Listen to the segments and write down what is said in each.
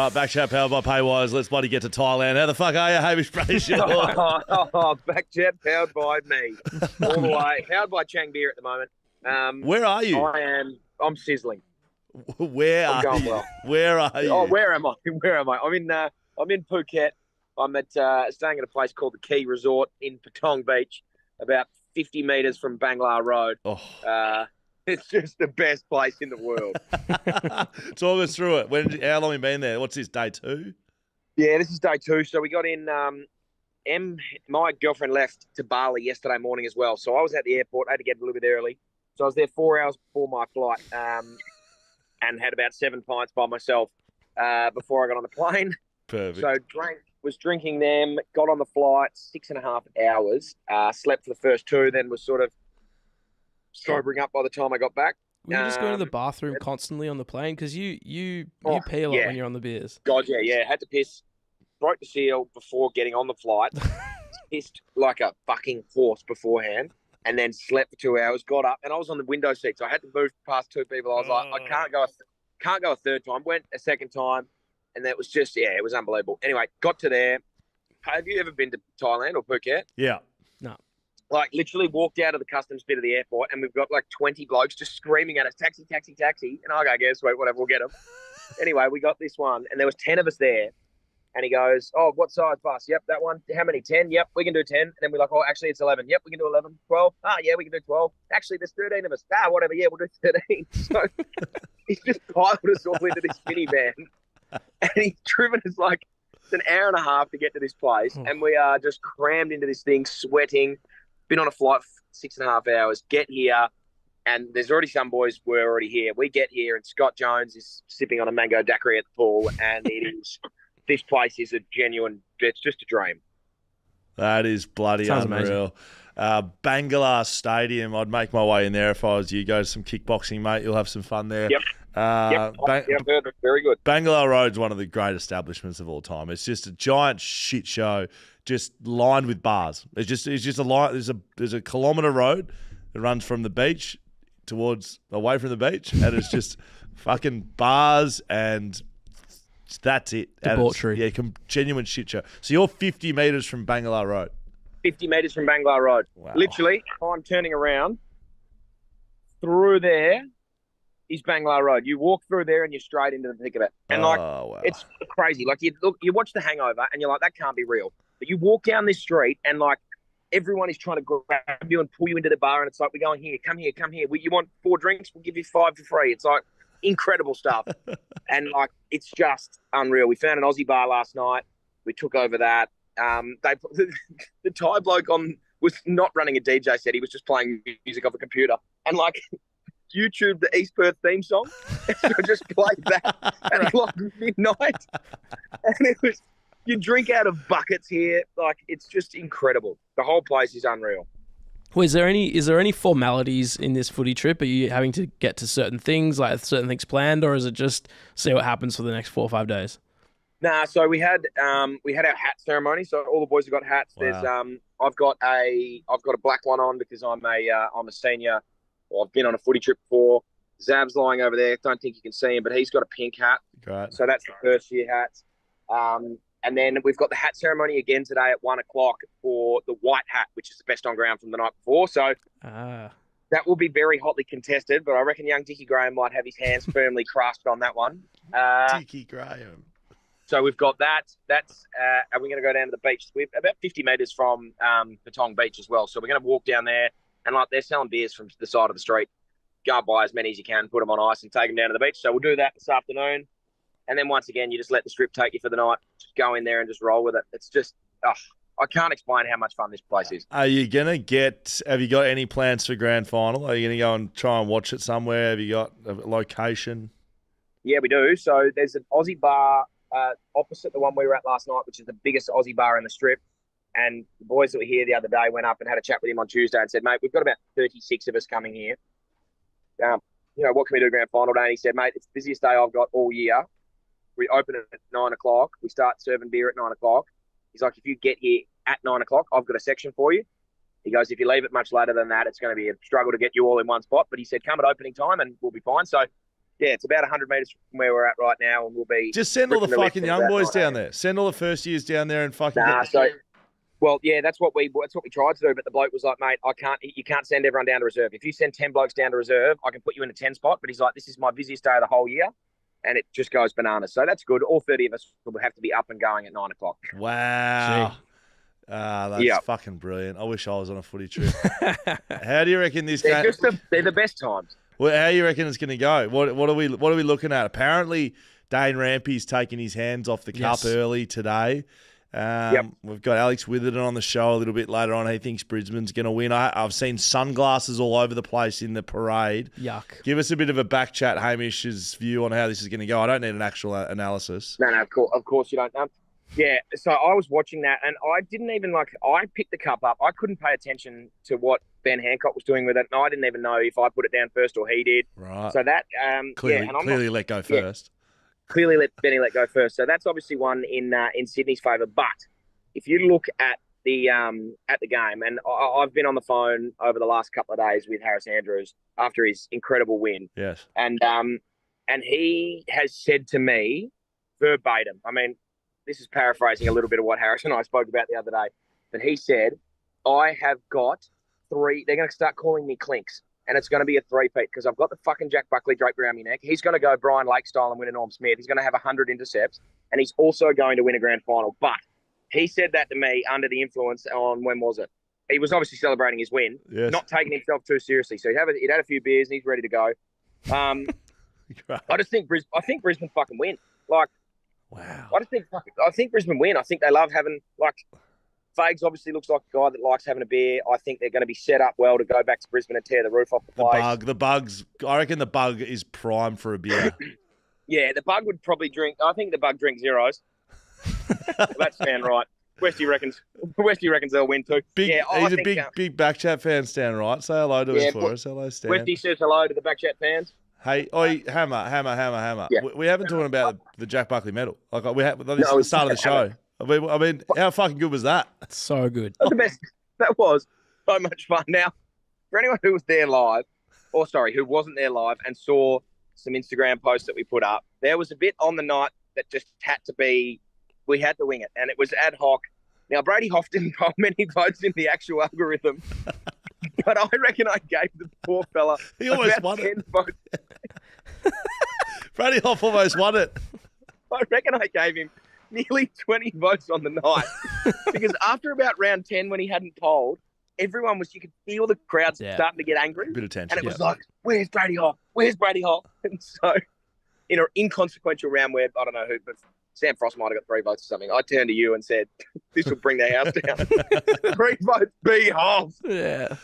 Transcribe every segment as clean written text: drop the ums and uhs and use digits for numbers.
right, BackChat powered by Paywise. Let's bloody get to Thailand. How the fuck are you, Hamish Brayshaw? BackChat powered by me. All the way. Powered by Chang Beer at the moment. Where are you? I'm sizzling. Where I'm are going you? well. Where are you? Oh, where am I? Where am I? I'm in Phuket. I'm at staying at a place called the Key Resort in Patong Beach, about 50 metres from Bangla Road. Oh. It's just the best place in the world. Talk us through it. How long have you been there? What's this, day 2? Yeah, this is day 2. So we got in. My girlfriend left to Bali yesterday morning as well. So I was at the airport. I had to get a little bit early. So I was there 4 hours before my flight, and had about 7 pints by myself before I got on the plane. Perfect. So was drinking them, got on the flight 6.5 hours, slept for the first 2, then was sort of sobering up by the time I got back. Were you just going to the bathroom constantly on the plane? Because you pee a lot when you're on the beers. God, yeah. Had to piss, broke the seal before getting on the flight, pissed like a fucking horse beforehand, and then slept for 2 hours, got up, and I was on the window seat, so I had to move past 2 people. I was like, I can't go a third time. Went a second time, and that was just, it was unbelievable. Anyway, got to there. Have you ever been to Thailand or Phuket? Yeah. No. Like, literally walked out of the customs bit of the airport, and we've got like 20 blokes just screaming at us, taxi, taxi, taxi. And I go, guess, wait, whatever, we'll get them. Anyway, we got this one, and there was 10 of us there. And he goes, oh, what size bus? Yep, that one. How many? 10? Yep, we can do 10. And then we're like, oh, actually, it's 11. Yep, we can do 11. 12? Ah, yeah, we can do 12. Actually, there's 13 of us. Ah, whatever, yeah, we'll do 13. So he's just piled us all into this minivan. And he's driven us like it's an hour and a half to get to this place. And we are just crammed into this thing, sweating. Been on a flight for 6.5 hours. Get here, and there's already some boys were already here. We get here, and Scott Jones is sipping on a mango daiquiri at the pool, and it is... This place is a genuine, it's just a dream. That is bloody Sounds unreal. Bangla Stadium, I'd make my way in there if I was you. Go to some kickboxing, mate. You'll have some fun there. Yep. I've heard it. Very good. Bangla Road's one of the great establishments of all time. It's just a giant shit show, just lined with bars. It's just a line. There's a kilometre road that runs from the beach away from the beach, and it's just fucking bars and... That's it. Debauchery. Yeah, genuine shit show. So you're 50 metres from Bangla Road. 50 metres from Bangla Road. Wow. Literally, I'm turning around. Through there is Bangla Road. You walk through there and you're straight into the thick of it. And wow. It's crazy. Like you watch The Hangover and you're like, that can't be real. But you walk down this street and like everyone is trying to grab you and pull you into the bar, and it's like, we're going here, come here. You want 4 drinks? We'll give you 5 for free. It's like incredible stuff. And like, it's just unreal. We found an Aussie bar last night. We took over that. The Thai bloke was not running a DJ set. He was just playing music off a computer and like YouTube the East Perth theme song. So I just played that at like midnight. And it was, you drink out of buckets here. Like, it's just incredible. The whole place is unreal. Well, is there any formalities in this footy trip? Are you having to get to certain things, like certain things planned, or is it just see what happens for the next 4 or 5 days? Nah, so we had our hat ceremony. So all the boys have got hats. Wow. There's I've got a black one on because I'm a senior. Well, I've been on a footy trip before. Zab's lying over there. Don't think you can see him, but he's got a pink hat. Great. So that's the first year hats. And then we've got the hat ceremony again today at 1 o'clock for the white hat, which is the best on ground from the night before. So that will be very hotly contested, but I reckon young Dickie Graham might have his hands firmly grasped on that one. Dickie Graham. So we've got that. That's and we're going to go down to the beach. We're about 50 metres from Patong Beach as well. So we're going to walk down there, and like they're selling beers from the side of the street. Go buy as many as you can, put them on ice, and take them down to the beach. So we'll do that this afternoon. And then once again, you just let the strip take you for the night. Just go in there and just roll with it. It's just, I can't explain how much fun this place is. Are you going to have you got any plans for Grand Final? Are you going to go and try and watch it somewhere? Have you got a location? Yeah, we do. So there's an Aussie bar opposite the one we were at last night, which is the biggest Aussie bar in the strip. And the boys that were here the other day went up and had a chat with him on Tuesday and said, mate, we've got about 36 of us coming here. What can we do Grand Final day? And he said, mate, it's the busiest day I've got all year. We open it at 9 o'clock. We start serving beer at 9 o'clock. He's like, if you get here at 9 o'clock, I've got a section for you. He goes, if you leave it much later than that, it's going to be a struggle to get you all in one spot. But he said, come at opening time and we'll be fine. So, Yeah, it's about 100 metres from where we're at right now, and we'll be... Just send all the ripping fucking lift young about boys 9 down a.m. there. Send all the first years down there and fucking Nah, get... so... Well, yeah, that's what we tried to do, but the bloke was like, mate, you can't send everyone down to reserve. If you send 10 blokes down to reserve, I can put you in a 10 spot, but he's like, this is my busiest day of the whole year, and it just goes bananas. So that's good. All 30 of us will have to be up and going at 9 o'clock. Wow. That's fucking brilliant. I wish I was on a footy trip. How do you reckon this game... They're the best times. Well, how do you reckon it's going to go? What are we looking at? Apparently, Dane Rampy's taking his hands off the cup early today. We've got Alex Witherden on the show a little bit later on. He thinks Brisbane's going to win. I've seen sunglasses all over the place in the parade. Yuck. Give us a bit of a back chat, Hamish's view on how this is going to go. I don't need an actual analysis. No, of course you don't. Yeah, so I was watching that, and I didn't even I picked the cup up. I couldn't pay attention to what Ben Hancock was doing with it, and I didn't even know if I put it down first or he did. Right. So that clearly let go first. Clearly let Benny let go first. So that's obviously one in Sydney's favour. But if you look at the game, and I've been on the phone over the last couple of days with Harris Andrews after his incredible win. Yes. And he has said to me verbatim, I mean, this is paraphrasing a little bit of what Harris and I spoke about the other day, but he said, I have got 3, they're going to start calling me Clinks, and it's going to be a three-peat because I've got the fucking Jack Buckley draped around my neck. He's going to go Brian Lake style and win a Norm Smith. He's going to have 100 intercepts, and he's also going to win a grand final. But he said that to me under the influence on, when was it? He was obviously celebrating his win, not taking himself too seriously. So he'd had a few beers and he's ready to go. I think Brisbane fucking win. Wow. I think Brisbane win. I think they love having, Fags obviously looks like a guy that likes having a beer. I think they're going to be set up well to go back to Brisbane and tear the roof off the place. The bugs. I reckon the bug is prime for a beer. Yeah, the bug would probably drink. I think the bug drinks zeros. That's sound right. Westy reckons they'll win too. He's a big BackChat fan, Stan, right? Say hello to us for us. Hello, Stan. Westy says hello to the BackChat fans. Hey, Hammer. Yeah. We haven't talked about the Jack Buckley medal. This is the start of the show. I mean, how fucking good was that? So good. That was the best. That was so much fun. Now, for anyone who was there live, who wasn't there live and saw some Instagram posts that we put up, there was a bit on the night that just had to be, we had to wing it, and it was ad hoc. Now, Brady Hoff didn't poll many votes in the actual algorithm, but I reckon I gave the poor fella he almost about won 10 it. votes. Brady Hoff almost won it. I reckon I gave him nearly 20 votes on the night because after about round 10 when he hadn't polled, everyone was, you could feel the crowd starting to get angry. Bit of tension. And it was like, where's Brady Hoff? Where's Brady Hoff? And so in an inconsequential round where, I don't know who, but Sam Frost might have got 3 votes or something, I turned to you and said, this will bring their house down. 3 votes, B Hoff. Yeah.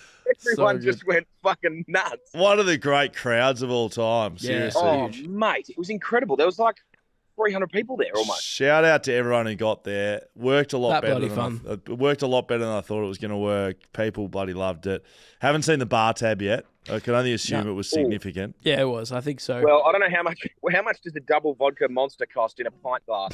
Everyone just went fucking nuts. One of the great crowds of all time. Seriously. Oh, mate, it was incredible. There was 300 people there almost. Shout out to everyone who got there. Worked a lot better than I thought it was going to work. People bloody loved it. Haven't seen the bar tab yet. I can only assume it was significant. Yeah, it was. I think so. Well, I don't know how much does the double vodka monster cost in a pint glass?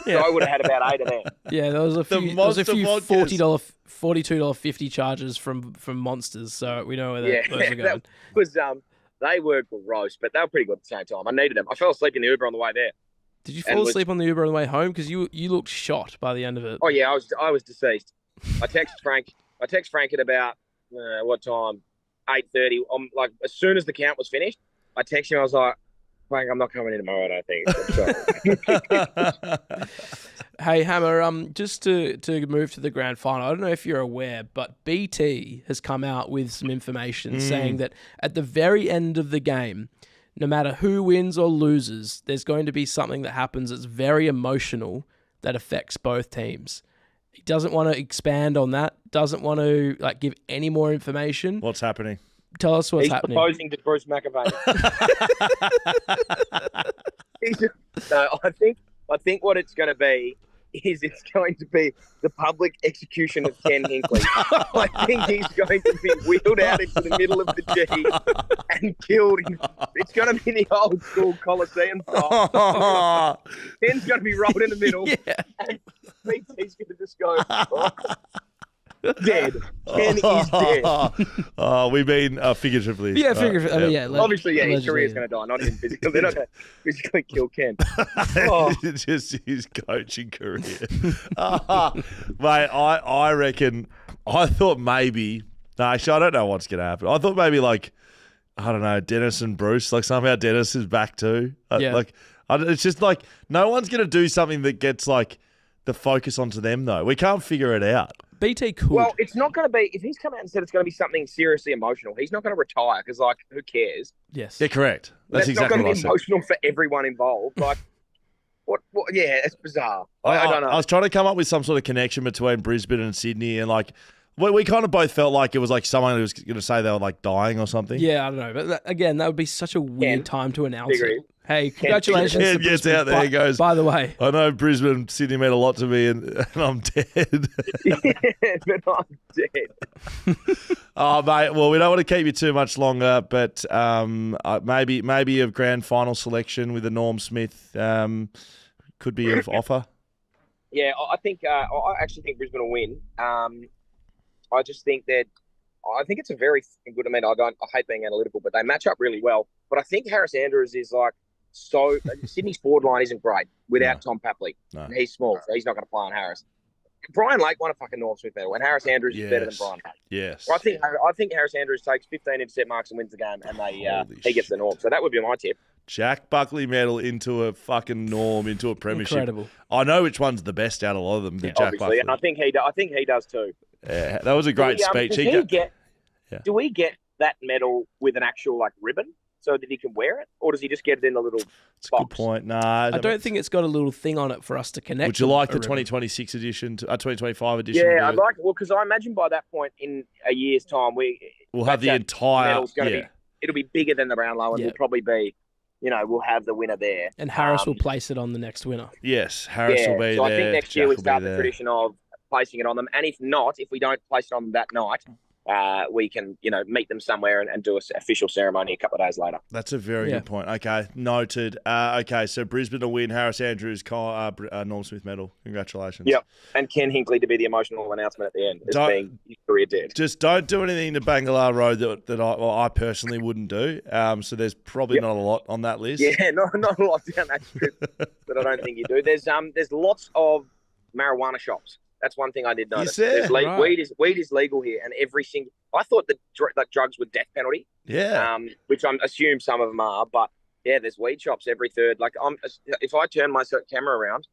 So I would have had about 8 of them. Yeah, there was a few $42, $50 charges from Monsters, so we know where those are going. They were gross, but they were pretty good at the same time. I needed them. I fell asleep in the Uber on the way there. Did you fall asleep on the Uber on the way home? Because you looked shot by the end of it. Oh yeah, I was deceased. I text Frank at about what time? 8:30. As soon as the count was finished, I texted him. I was like, Frank, I'm not coming in tomorrow. I don't think. Hey Hammer, just to move to the grand final. I don't know if you're aware, but BT has come out with some information saying that at the very end of the game, no matter who wins or loses, there's going to be something that happens that's very emotional that affects both teams. He doesn't want to expand on that, doesn't want to give any more information. What's happening? Tell us what's happening. He's proposing to Bruce McAvaney. I think what it's going to be is it's going to be the public execution of Ken Hinkley. I think he's going to be wheeled out into the middle of the G and killed. It's going to be the old school Colosseum style. Ken's going to be rolled in the middle, and BT's going to just go. Dead. Ken is dead. We mean figuratively. Yeah, figuratively. I mean, yeah, Obviously, his allegedly. career's going to die, not him physically. They're not going to physically kill Ken. Oh. Just his coaching career. Mate, I reckon, I thought maybe, no, actually, I don't know what's going to happen. I thought maybe like, I don't know, Dennis and Bruce, like somehow Dennis is back too. Yeah. It's just like, no one's going to do something that gets like the focus onto them though. We can't figure it out. BT could. Well, it's not going to be, if he's come out and said it's going to be something seriously emotional, he's not going to retire because, like, who cares? Yes. Yeah, correct. That's exactly not what going I to be said. emotional for everyone involved. Like, what yeah, it's bizarre. I don't know. I was trying to come up with some sort of connection between Brisbane and Sydney, and like we kind of both felt like it was like someone who was going to say they were like dying or something. Yeah, I don't know. But again, that would be such a weird time to announce Figure it. Hey, congratulations to Ken gets Brisbane. out there and goes, by the way. I know Brisbane, Sydney meant a lot to me, and I'm dead. Yeah, but I'm dead. Oh, mate. Well, we don't want to keep you too much longer, but maybe a grand final selection with a Norm Smith could be of offer. Yeah, I actually think Brisbane will win. I just think that I think it's a very good. I mean, I hate being analytical, but they match up really well. But I think Harris Andrews is like Sydney's forward line isn't great without Tom Papley. No. And he's small, so he's not going to play on Harris. Brian Lake won a fucking Norm Smith medal, and Harris Andrews is better than Brian Lake. Yes. I think Harris Andrews takes 15 intercept marks and wins the game, and he gets the Norm. So that would be my tip. Jack Buckley medal into a fucking Norm, into a premiership. Incredible. I know which one's the best out of a lot of them. Jack Obviously, Buckley. and I think he does too. Yeah, that was a great speech. Do we get that medal with an actual like ribbon so that he can wear it, or does he just get it in a little That's box? a good point. Nah, I don't think it's got a little thing on it for us to connect. Would you like the a ribbon. 2026 edition, 2025 edition? Yeah, I'd like. Well, because I imagine by that point in a year's time, we'll have the entire. medal's going to be. It'll be bigger than the Brownlow, and we'll probably be. We'll have the winner there. And Harris will place it on the next winner. Yes, Harris will be so there. I think next year we start the tradition of placing it on them, and if we don't place it on them that night, we can, meet them somewhere and do an official ceremony a couple of days later. That's a very good point. Okay, noted. Okay, so Brisbane will win. Harris Andrews, Norm Smith medal. Congratulations. Yep, and Ken Hinkley to be the emotional announcement at the end as being his career dead. Just don't do anything to Bangla Road that I personally wouldn't do. So there's probably not a lot on that list. Yeah, not a lot down that strip that I don't think you do. There's lots of marijuana shops. That's one thing I did notice. Right. Weed is legal here, and I thought that drugs were death penalty. Yeah. Which I assume some of them are, but yeah, there's weed shops every third. Like if I turn my camera around,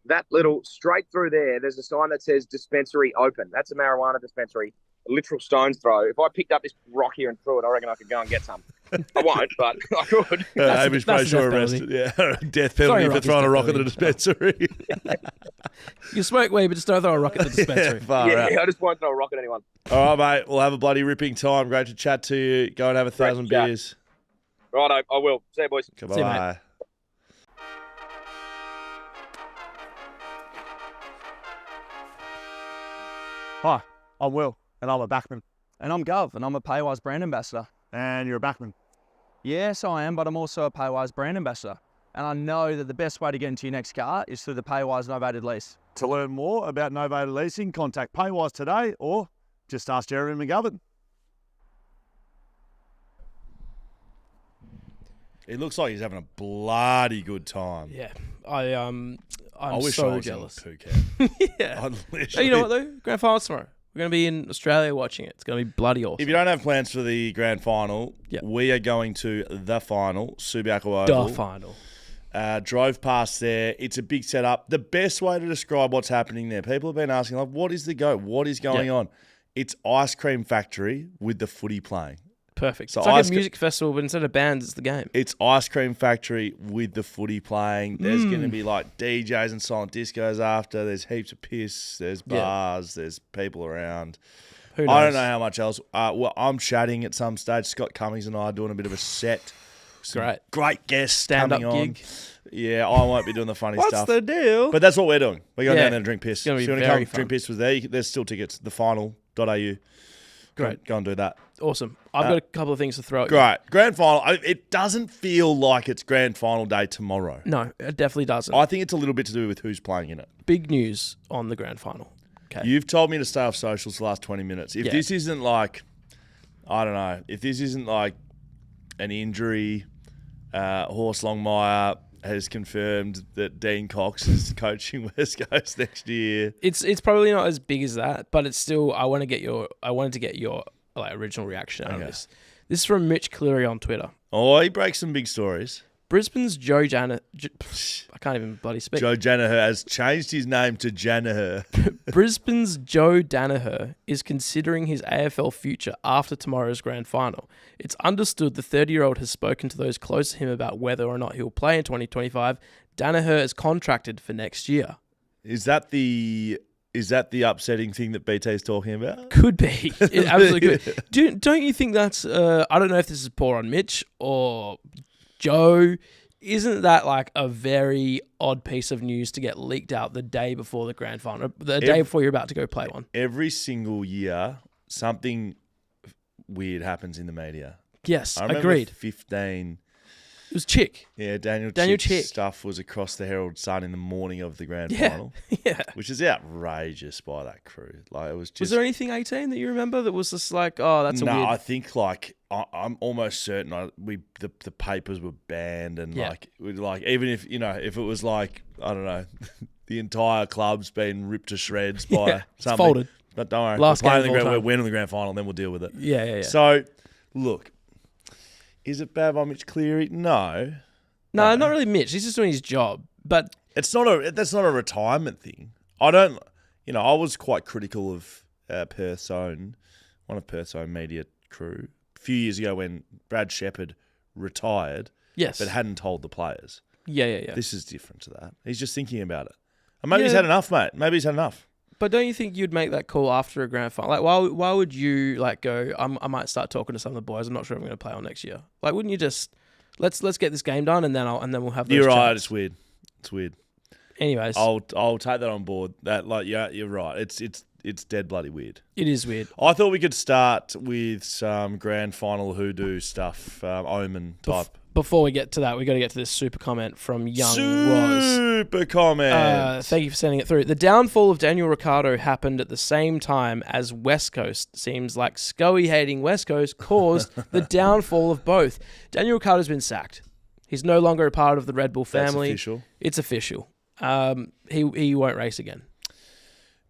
that little straight through there's a sign that says dispensary open. That's a marijuana dispensary. A literal stone's throw. If I picked up this rock here and threw it, I reckon I could go and get some. I won't, but I could. Hamish Brayshaw arrested. Yeah, death penalty for throwing a rock at the dispensary. You smoke weed, but just don't throw a rock at the dispensary. I just won't throw a rock at anyone. All right, mate. We'll have a bloody ripping time. Great to chat to you. Go and have 1,000 beers. Right, I will. See you, boys. Goodbye. See you, mate. Hi, I'm Will, and I'm a backman. And I'm Gov, and I'm a Paywise brand ambassador. And you're a backman. Yes, I am, but I'm also a Paywise brand ambassador. And I know that the best way to get into your next car is through the Paywise novated lease. To learn more about novated leasing, contact Paywise today or just ask Jeremy McGovern. It looks like he's having a bloody good time. Yeah, I'm wish so I was jealous. in Phuket. Yeah. Literally. You know what though? Grand finals tomorrow. We're going to be in Australia watching it. It's going to be bloody awesome. If you don't have plans for the grand final, we are going to the final, Subiaco Oval. The final. Drove past there. It's a big setup. The best way to describe what's happening there, people have been asking, like, what is the go? What is going on? It's ice cream factory with the footy playing. Perfect. So it's like a music festival, but instead of bands, it's the game. It's ice cream factory with the footy playing. There's going to be like DJs and silent discos after. There's heaps of piss. There's bars. There's people around. Who knows? I don't know how much else. Well, I'm chatting at some stage. Scott Cummings and I are doing a bit of a set. Great guests stand-up coming on. gig. Yeah, I won't be doing the funny stuff. What's the deal? But that's what we're doing. We're going down there and drink piss. It's gonna be so you want very to come fun. drink piss with there? There's still tickets. Thefinal.au. Great. Go and do that. Awesome. I've got a couple of things to throw at you. Great. Grand final. It doesn't feel like it's grand final day tomorrow. No, it definitely doesn't. I think it's a little bit to do with who's playing in it. Big news on the grand final. Okay. You've told me to stay off socials the last 20 minutes. If Yeah. this isn't like, I don't know, if this isn't like an injury, Horst Longmire has confirmed that Dean Cox is coaching West Coast next year. It's probably not as big as that, but it's still. I wanted to get your like original reaction out of this. This is from Mitch Cleary on Twitter. Oh, he breaks some big stories. Brisbane's Joe Daniher. I can't even bloody speak. Joe Daniher has changed his name to Daniher. Brisbane's Joe Daniher is considering his AFL future after tomorrow's grand final. It's understood the 30-year-old has spoken to those close to him about whether or not he'll play in 2025. Daniher is contracted for next year. Is that the upsetting thing that BT is talking about? Could be. It absolutely could. Don't you think that's... I don't know if this is poor on Mitch or Joe. Isn't that like a very odd piece of news to get leaked out the day before the grand final, day before you're about to go play one? Every single year, something weird happens in the media. Yes, I remember agreed. 15. It was Chick. Yeah, Daniel Chick. Chick's stuff was across the Herald Sun in the morning of the grand Yeah. final, Yeah. which is outrageous by that crew. Like it was just. Was there anything 18 that you remember that was just like, oh, that's a weird... No, I think like I'm almost certain the papers were banned and Yeah. like even if if it was like I don't know the entire club's been ripped to shreds by Yeah, it's something. folded. But don't worry, Last game of all we're time. winning the grand final, and then we'll deal with it. Yeah. So look, is it bad by Mitch Cleary? No. No, not really Mitch. He's just doing his job. But That's not a retirement thing. I don't. I was quite critical of one of Perth's own media crew a few years ago when Brad Shepherd retired, yes. but hadn't told the players. Yeah. This is different to that. He's just thinking about it. And maybe he's Yeah. had enough, mate. Maybe he's had enough. But don't you think you'd make that call after a grand final? Like, why would you like go? I might start talking to some of the boys. I'm not sure I'm going to play on next year. Like, wouldn't you just let's get this game done and then we'll have. Those You're right. chats. It's weird. It's weird. Anyways, I'll take that on board. That you're right. It's dead bloody weird. it is weird. I thought we could start with some grand final hoodoo stuff, omen type. Before we get to that, we got to get to this super comment from Young Was. Super comment. Thank you for sending it through. The downfall of Daniel Ricciardo happened at the same time as West Coast. Seems like Scully hating West Coast caused the downfall of both. Daniel Ricciardo's been sacked. He's no longer a part of the Red Bull family. That's official. It's official. He won't race again.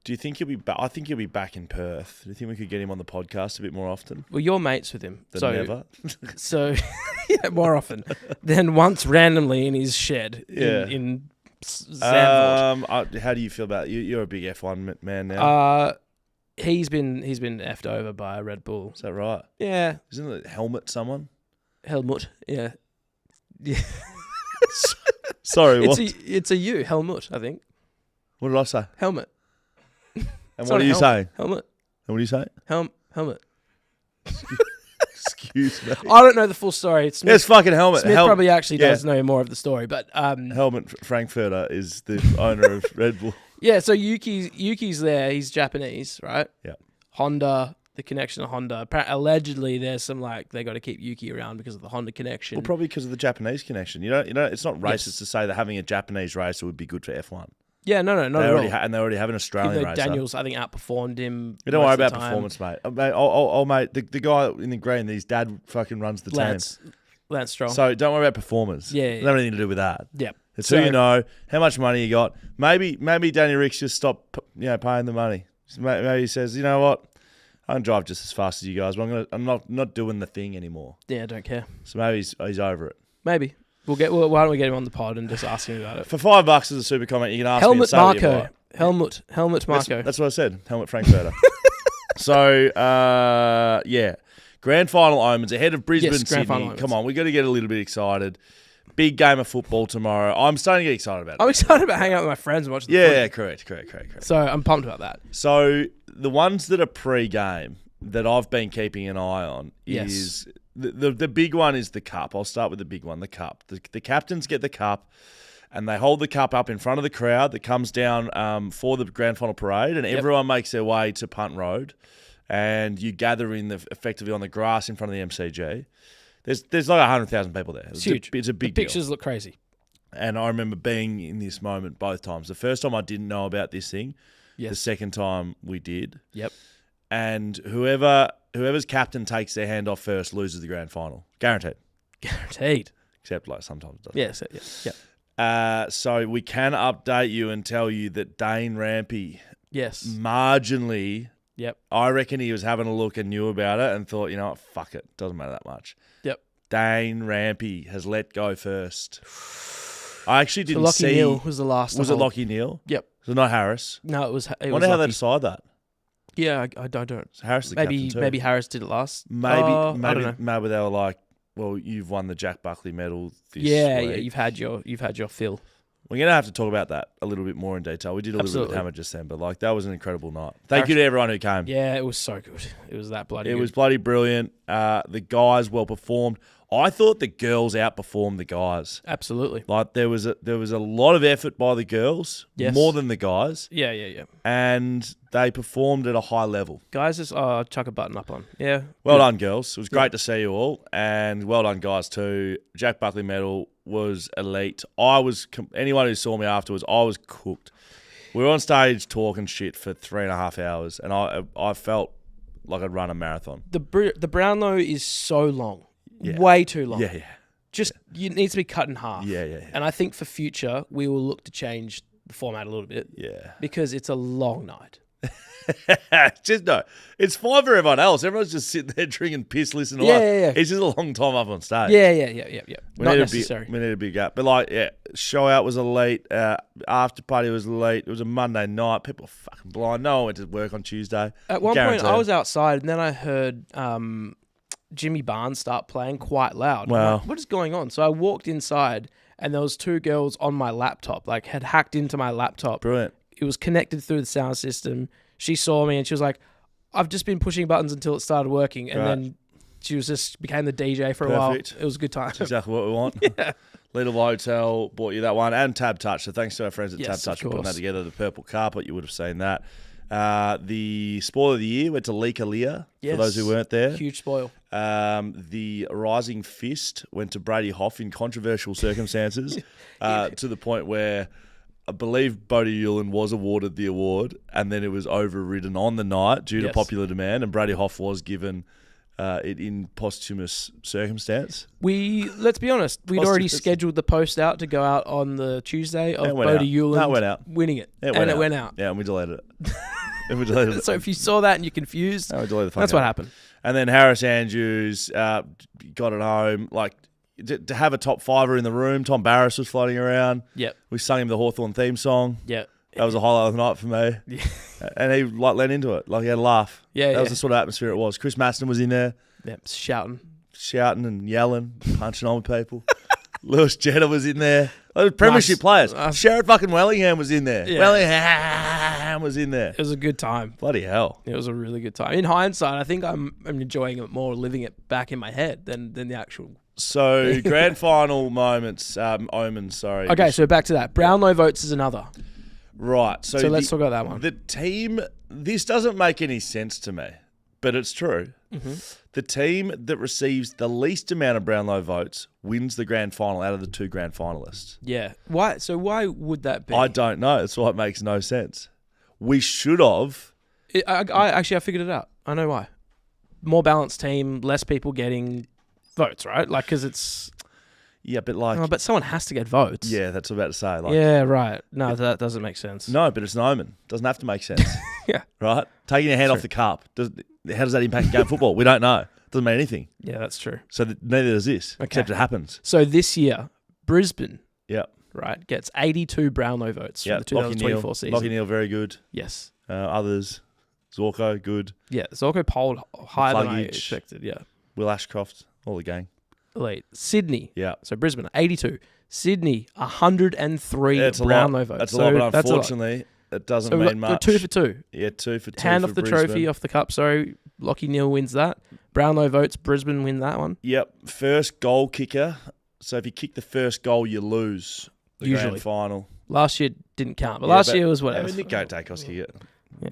Do you think he'll be back? I think he'll be back in Perth. Do you think we could get him on the podcast a bit more often Well, you're mates with him. than never? So, yeah, more often than once randomly in his shed Yeah. in Zandvoort. How do you feel about it? You're a big F1 man now. He's been effed over by a Red Bull. Is that right? Yeah, Isn't it Helmet someone? Helmut. Yeah, Sorry, what? it's a you, Helmut. I think What did I say? helmet. And It's what not are you a saying? Helmet. And what do you say? Helmet. Excuse me. I don't know the full story. Smith, It's fucking Helmet. Smith probably actually yeah. does know more of the story, but Helmet Frankfurter is the owner of Red Bull. yeah. So Yuki's there. He's Japanese, right? Yeah. Honda. The connection to Honda. Allegedly, there's some they got to keep Yuki around because of the Honda connection. Well, probably because of the Japanese connection. It's not racist Yes. to say that having a Japanese racer would be good for F1. Yeah, no, not They at already all. and they already have an Australian Even though racer. Daniels, I think, outperformed him. Don't worry most of about the time. performance, mate. Mate, the guy in the green, his dad fucking runs the Lance Stroll. team. So don't worry about performance. Yeah, It doesn't have anything to do with that. Yep. It's So- who you know, how much money you got. Maybe Danny Ricks just stopped, paying the money. Maybe he says, you know what, I can drive just as fast as you guys, but I'm not doing the thing anymore. Yeah, I don't care. So maybe he's over it. Maybe why don't we get him on the pod and just ask him about it? For $5 as a super comment, you can ask me and Helmut say what you Marko. buy. Helmut Marko. That's what I said. Helmet Frankfurter. So, grand final omens ahead of Brisbane, Yes, grand final Sydney. omens. Come on, we got to get a little bit excited. Big game of football tomorrow. I'm starting to get excited about it. I'm excited about hanging out with my friends and watching the Yeah, footy. correct. So I'm pumped about that. So the ones that are pre-game that I've been keeping an eye on Yes. is the big one is the cup. I'll start with the big one, the cup. The captains get the cup and they hold the cup up in front of the crowd that comes down for the grand final parade, and everyone makes their way to Punt Road, and you gather effectively on the grass in front of the MCG. There's like 100,000 people there. It's huge. It's a big The deal. pictures look crazy. And I remember being in this moment both times. The first time I didn't know about this thing. Yes. The second time we did. Yep. And whoever's captain takes their hand off first loses the grand final. Guaranteed. Guaranteed. Except like sometimes it doesn't. Yes. Yep. So we can update you and tell you that Dane Rampy Yes. marginally, Yep. I reckon he was having a look and knew about it and thought, you know what, fuck it. Doesn't matter that much. Yep. Dane Rampy has let go first. I actually So didn't Lockie see. Neal was the last. Was it Lockie Neal? Yep. So not Harris. No, it was. I wonder how they Lockie. decide that. Yeah, I don't. So Harris is the Maybe captain too. maybe Harris did it last. Maybe I don't know. maybe they were like, well, you've won the Jack Buckley medal this Yeah, week. you've had your fill. We're going to have to talk about that a little bit more in detail. We did a little bit Absolutely. with Hammer just then, but like that was an incredible night. Thank you to everyone who came. Yeah, it was so good. It was that bloody. It good. was bloody brilliant. The guys well performed. I thought the girls outperformed the guys. Absolutely. Like there was a lot of effort by the girls, Yes. more than the guys, Yeah. and they performed at a high level. Guys, just chuck a button up on. Yeah. Well done, girls. It was great to see you all, and well done, guys too. Jack Buckley medal was elite. Anyone who saw me afterwards, I was cooked. We were on stage talking shit for 3.5 hours, and I felt like I'd run a marathon. The Brownlow is so long. Yeah. Way too long. Yeah. Just it needs to be cut in half. Yeah. And I think for future we will look to change the format a little bit. Yeah. Because it's a long night. It's fine for everyone else. Everyone's just sitting there drinking piss, listening to Yeah, us. yeah, yeah. It's just a long time up on stage. Yeah. We Not need necessary. we need a big gap. But like, show out was elite. After party was elite. It was a Monday night. People were fucking blind. No one went to work on Tuesday. At one point, Guaranteed. I was outside, and then I heard Jimmy Barnes start playing quite loud. I'm Wow. like, what is going on? So I walked inside, and there was 2 girls on my laptop, like had hacked into my laptop. Brilliant. It was connected through the sound system. She saw me, and she was like, "I've just been pushing buttons until it started working," and Right. then she became the DJ for a Perfect. while. It was a good time. That's exactly what we want. Yeah. Little Hotel bought you that one, and TABtouch. So thanks to our friends at Yes, of TABtouch for putting that course. together. The purple carpet, you would have seen that. The spoiler of the year went to Lika Leah, Yes. for those who weren't there. Huge spoil. The Rising Fist went to Brady Hoff in controversial circumstances, to the point where I believe Bodie Julian was awarded the award, and then it was overridden on the night due to Yes. popular demand, and Brady Hoff was given it in posthumous circumstance. Let's be honest, we'd already scheduled the post out to go out on the Tuesday of It went out. Bodie Julian No, it went out. winning it. It went out. Yeah, and we deleted it. So if you saw that and you're confused, No, we deleted the fuck that's out. what happened. And then Harris Andrews got it home. Like, to have a top fiver in the room, Tom Barris was floating around. Yep. We sung him the Hawthorn theme song. Yep. That was a highlight of the night for me. Yeah. And he like lent into it. Like he had a laugh. Yeah, That was yeah. the sort of atmosphere it was. Chris Maston was in there Yep. Shouting. shouting and yelling, punching on people. Lewis Jetta was in there. Those premiership players. Sherrod fucking Wellingham was in there. Yeah. Wellingham was in there. It was a good time. Bloody hell. It was a really good time. In hindsight, I think I'm enjoying it more, living it back in my head than the actual. So, grand final moments, omens, sorry. Okay, so back to that. Brownlow votes is another. Right. So, let's talk about that one. The team, this doesn't make any sense to me, but it's true. Mm-hmm. The team that receives the least amount of Brownlow votes wins the grand final out of the 2 grand finalists. Yeah. Why? So why would that be? I don't know. That's why it makes no sense. We should have. I figured it out. I know why. More balanced team, less people getting votes, right? Like, because it's. Yeah, but like. Oh, but someone has to get votes. Yeah, that's what I'm about to say. Like, Yeah, right. No, that doesn't make sense. No, but it's an omen. Doesn't have to make sense. Yeah. Right? Taking your hand off the cup. How does that impact game football? We don't know. Doesn't mean anything. Yeah, that's true. So neither does this, except it happens. So this year, Brisbane, Yeah. right, gets 82 Brownlow votes Yeah. for the 2024 season. Lockie Neal, very good. Yes. Others, Zorko, good. Yeah, Zorko polled higher than I Pluggage. expected. Yeah. Will Ashcroft, all the gang. Elite. Sydney. Yeah. So Brisbane, 82. Sydney, 103 That's a Brownlow lot. votes. That's a So lot, but that's a lot. unfortunately, it doesn't So we've mean got much. 2 for 2. Yeah, 2 for 2 Hand for off the Brisbane. trophy, off the cup. Sorry, Lockie Neal wins that. Brownlow votes, Brisbane win that one. Yep. First goal kicker. So if you kick the first goal, you lose the Usually. grand final. Last year didn't count, but Yeah, last year was whatever. I mean, Nick Dacos kicked it. Yeah.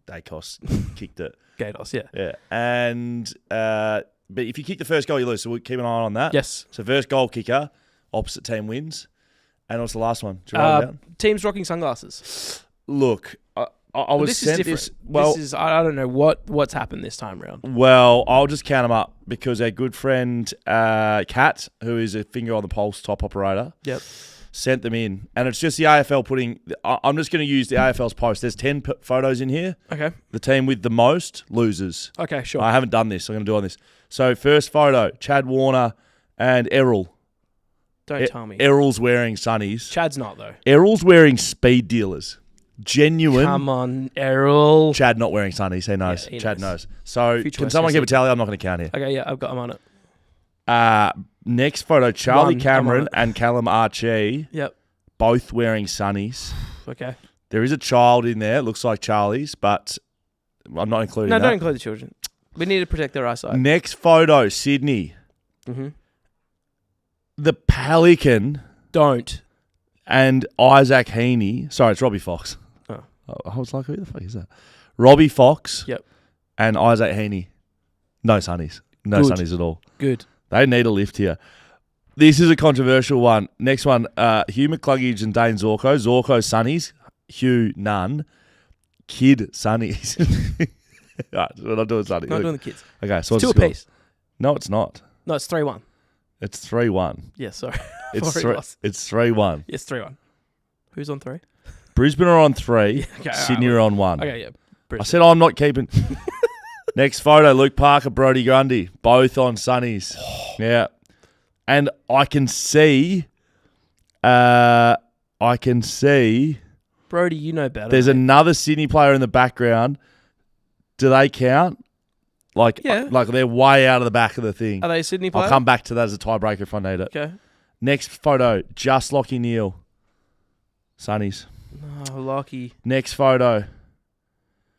Dacos kicked it. Gatos, yeah. Yeah. And but if you kick the first goal, you lose. So we'll keep an eye on that. Yes. So first goal kicker, opposite team wins. And what's the last one? Did you write it down? Teams rocking sunglasses. Look, I was this sent is this. different. Well, This is I don't know what's happened this time round. well, I'll just count them up because our good friend Kat, who is a finger on the pulse top operator, Yep. sent them in, and it's just the AFL putting. I'm just going to use the AFL's post. There's 10 photos in here. Okay. The team with the most loses. Okay. Sure. I haven't done this. So I'm going to do on this. So first photo, Chad Warner and Errol. Don't tell me. Errol's wearing sunnies. Chad's not though. Errol's wearing speed dealers. Genuine. Come on, Errol. Chad not wearing sunnies. He knows. Yeah, he Chad knows. knows. So Future can West someone Coast keep a tally? I'm not going to count here. Okay. Yeah, I've got him on it. Next photo, Charlie One, Cameron I'm on it. and Callum Archie, Yep. both wearing sunnies. Okay. There is a child in there. It looks like Charlie's, but I'm not including No, that. don't include the children. We need to protect their eyesight. Next photo, Sydney. Mm-hmm. The Pelican Don't. and Isaac Heaney. Sorry, it's Robbie Fox. Oh. I was like, who the fuck is that? Robbie Fox. Yep. And Isaac Heaney. No sunnies. No Good. sunnies at all. Good. They need a lift here. This is a controversial one. Next one, Hugh McCluggage and Dane Zorko. Zorko sunnies. Hugh none. Kid sunnies. All right, we're not doing sunnies. Not doing the kids. Okay, so It's what's two the score? apiece. No, it's not. No, it's 3-1. It's 3-1. Yeah, sorry. It's I've already lost. It's 3-1. Yes, 3-1. Who's on 3? Brisbane are on 3. Okay, Sydney alright. are on 1. Okay, yeah. I Brisbane. said I'm not keeping. Next photo, Luke Parker, Brodie Grundy, both on sunnies. Yeah. And I can see Brody, you know better. there's mate. another Sydney player in the background. Do they count? Like, Yeah. like they're way out of the back of the thing. Are they a Sydney player? I'll come back to that as a tiebreaker if I need it. Okay. Next photo, just Lockie Neal, sunnies. Oh, Lockie. Next photo,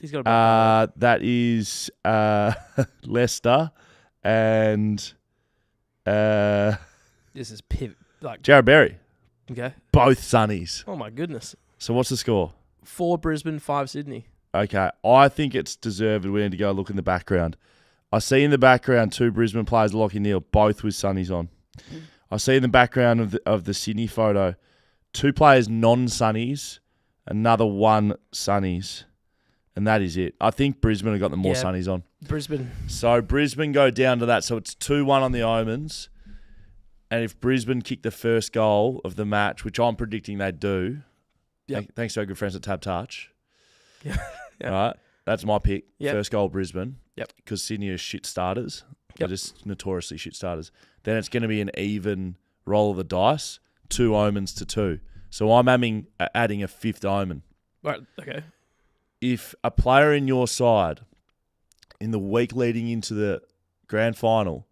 He's got a that is Leicester and This is pivot. Like, Jared Berry, okay. both sunnies. Oh, my goodness. So what's the score? 4 Brisbane, 5 Sydney. Okay, I think it's deserved. We need to go look in the background. I see in the background 2 Brisbane players, Lockie Neal, both with sunnies on. I see in the background of the Sydney photo 2 players non-sunnies, another 1 sunnies, and that is it. I think Brisbane have got the more Yeah. sunnies on. Brisbane. So Brisbane go down to that. So it's 2-1 on the Omens. And if Brisbane kick the first goal of the match, which I'm predicting they do, Yep. thanks to our good friends at TABtouch. Yeah. Yeah. All right. That's my pick. Yep. First goal, Brisbane. Yep. Because Sydney are shit starters. Yep. They're just notoriously shit starters. Then it's going to be an even roll of the dice, 2 Omens to 2. So I'm adding a 5th Omen. Right. Okay. If a player in your side in the week leading into the grand final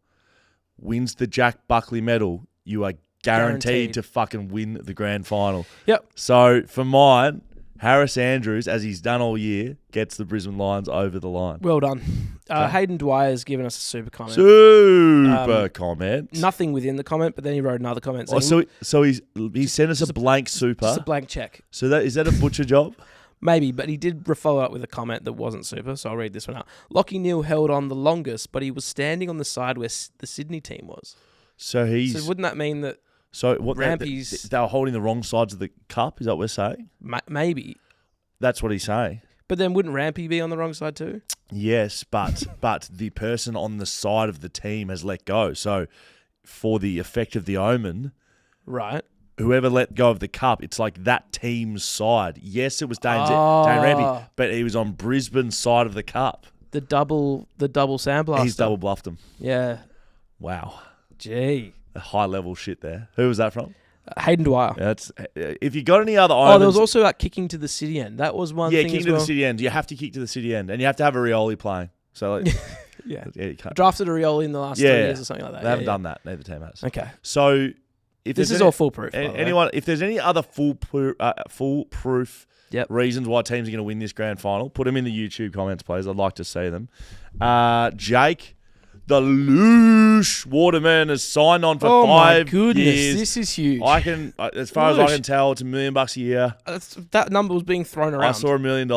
wins the Jack Buckley medal, you are guaranteed to fucking win the grand final. Yep. So for mine, Harris Andrews, as he's done all year, gets the Brisbane Lions over the line. Well done. Hayden Dwyer has given us a super comment. Super comment. Nothing within the comment, but then he wrote another comment Oh, saying, so he sent us a blank super. just a blank check. So is that a butcher job? Maybe, but he did follow up with a comment that wasn't super, so I'll read this one out. Lockie Neal held on the longest, but he was standing on the side where the Sydney team was. So So wouldn't that mean that So what? Rampy's- They were holding the wrong sides of the cup. Is that what we're saying? maybe, That's what he's saying. but then wouldn't Rampy be on the wrong side too? Yes, but the person on the side of the team has let go. So for the effect of the Omen, Right. whoever let go of the cup, it's like that team's side. Yes, it was Dane Ah. Rampy, but he was on Brisbane's side of the cup. The double sandblaster. He's double bluffed him. Yeah. Wow, Gee. a high level shit there. Who was that from? Hayden Dwyer. That's if you got any other Omens. Oh, there was also kicking to the city end. That was one thing kick as to well. the city end. You have to kick to the city end, and you have to have a Rioli playing. So like, Yeah. you can't. Drafted a Rioli in the last 3 years or something like that. They haven't done that. Neither team has. Okay. So if This there's is all foolproof. by the way. anyone, if there's any other foolproof Yep. reasons why teams are going to win this grand final, put them in the YouTube comments, please. I'd like to see them. Jake, the Loosh Waterman has signed on for 5 my goodness, years. this is huge. I can, as far as I Loosh. can tell, it's $1 million a year. That number was being thrown around. I saw $1 million.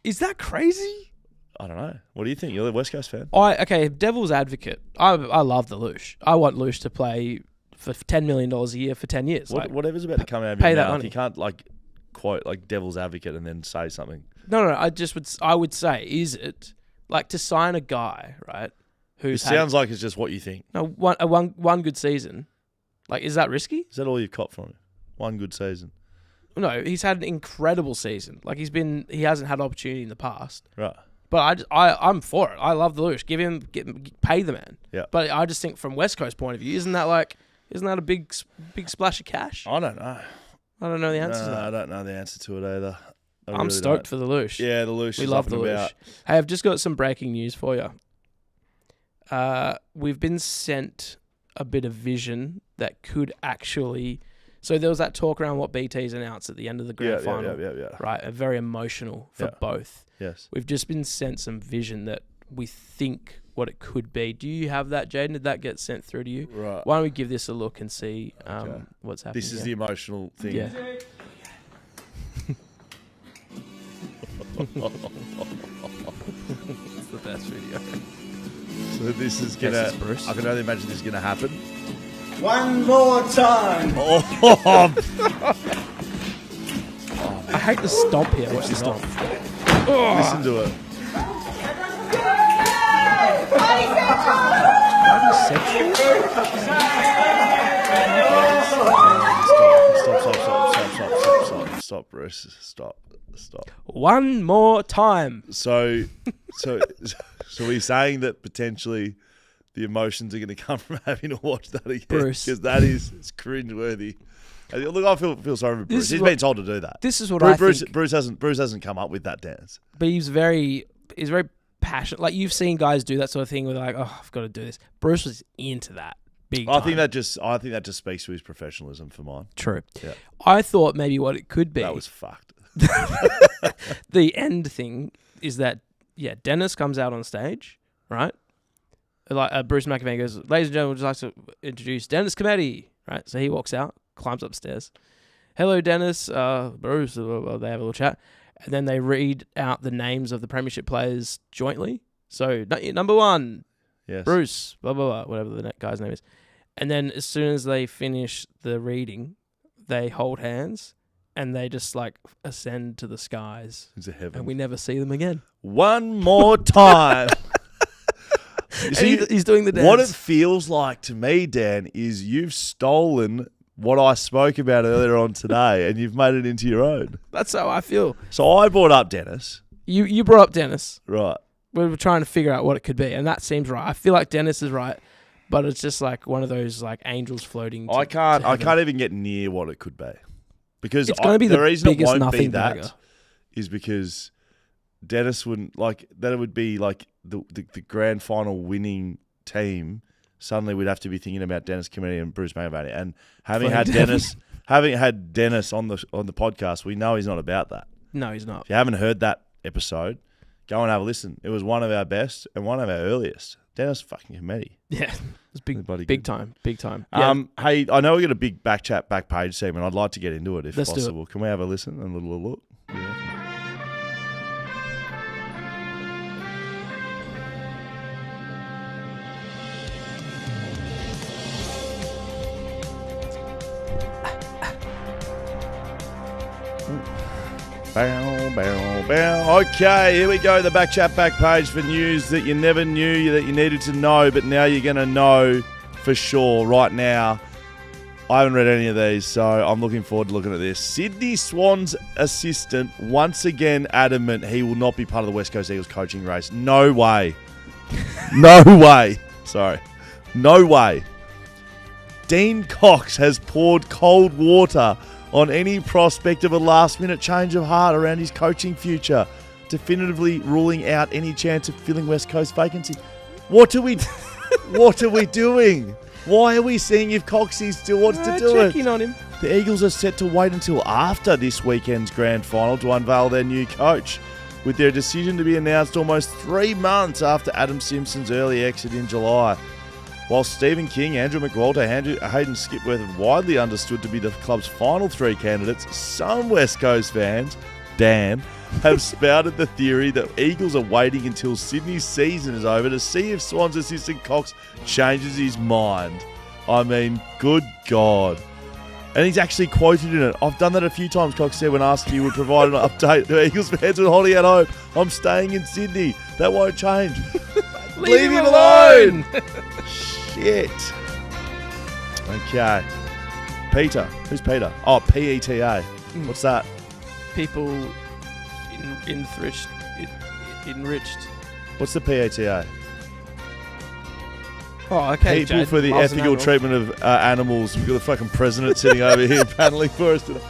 Is that crazy? I don't know. What do you think? You're the West Coast fan. Okay, devil's advocate. I love the Loosh. I want Loosh to play for $10 million a year for 10 years. Like, Whatever's about to come out of pay your that mouth, money. you can't quote like devil's advocate and then say something. No. I would say, is it like to sign a guy, right? It sounds like it's just what you think. No, one good season. Like, is that risky? Is that all you've caught from him? One good season. No, he's had an incredible season. Like he hasn't had opportunity in the past. Right. But I'm for it. I love the Lush. Pay the man. Yeah. But I just think from West Coast point of view, isn't that a big splash of cash? I don't know. I don't know the answer to that. I don't know the answer to it either. I'm really stoked for the Lush. Yeah, the Lush. We is love up the and Lush. about. Hey, I've just got some breaking news for you. We've been sent a bit of vision that could actually. So there was that talk around what BT's announced at the end of the grand final. Yeah. Right, very emotional for both. Yes. We've just been sent some vision that we think what it could be. Do you have that, Jaiden? Did that get sent through to you? Right. Why don't we give this a look and see what's happening? This is the emotional thing. Yeah. It's the best video. So this is Yes, gonna. it's Bruce. I can only imagine this is gonna happen. One more time. Oh, I hate the stomp here. Watch the stomp. listen to it. Stop, Bruce. Stop. One more time. So we're saying that potentially the emotions are going to come from having to watch that again, Bruce. because that is cringeworthy. Look, I feel sorry for Bruce. He's been told to do that. This is what I think. Bruce hasn't come up with that dance. But he's very passionate. Like, you've seen guys do that sort of thing where they're like, oh, I've got to do this. Bruce was into that. Big time. I think that just speaks to his professionalism for mine. True. Yeah. I thought maybe what it could be. That was fucked. The end thing is that, Dennis comes out on stage, right? Like Bruce McAvaney goes, ladies and gentlemen, I'd just like to introduce Dennis Cometti, right? So he walks out, climbs upstairs. Hello, Dennis, Bruce, they have a little chat. And then they read out the names of the premiership players jointly. So number one, Yes. Bruce, blah, blah, blah, whatever the guy's name is. And then as soon as they finish the reading, they hold hands and they just like ascend to the skies. Into heaven. And we never see them again. One more time. You see, He's doing the dance. what it feels like to me, Dan, is you've stolen what I spoke about earlier on today and you've made it into your own. That's how I feel. So I brought up Dennis. You brought up Dennis. Right. We were trying to figure out what it could be, and that seems right. I feel like Dennis is right, but it's just like one of those like angels floating. I can't even get near what it could be. Because It's going to be the reason it biggest won't be nothing that bagger. is because Dennis wouldn't like that. It would be like the grand final winning team. Suddenly, we'd have to be thinking about Dennis Cometti and Bruce McAvaney, and having had Dennis on the podcast, we know he's not about that. No, he's not. If you haven't heard that episode, go and have a listen. It was one of our best and one of our earliest. Dennis fucking Cometti. Yeah, it's big Big time. Yeah. Hey, I know we got a big BackChat back page segment. I'd like to get into it if Let's do it. possible. Can we have a listen and a little look? Yeah. Bow, bow, bow. Okay, here we go. The BackChat back page for news that you never knew that you needed to know, but now you're going to know for sure right now. I haven't read any of these, so I'm looking forward to looking at this. Sydney Swans assistant once again adamant he will not be part of the West Coast Eagles coaching race. No way. No way. Sorry. No way. Dean Cox has poured cold water on any prospect of a last-minute change of heart around his coaching future, definitively ruling out any chance of filling West Coast vacancy. What are we doing? Why are we seeing if Coxie still wants to do it? Checking on him. The Eagles are set to wait until after this weekend's grand final to unveil their new coach, with their decision to be announced almost 3 months after Adam Simpson's early exit in July. While Stephen King, Andrew McWalter, Hayden Skipworth are widely understood to be the club's final 3 candidates, some West Coast fans, Dan, have spouted the theory that Eagles are waiting until Sydney's season is over to see if Swans assistant Cox changes his mind. I mean, good God. And he's actually quoted in it. I've done that a few times, Cox said, when asked if you would provide an update. The Eagles fans with Holly at home. I'm staying in Sydney. That won't change. Leave him alone. Shit. Okay. Peter. Who's Peter? Oh, PETA. What's that? People enriched. What's the PETA? Oh, okay. People Jaiden for the loves an ethical animal. treatment of animals. We've got the fucking president sitting over here paneling for us today.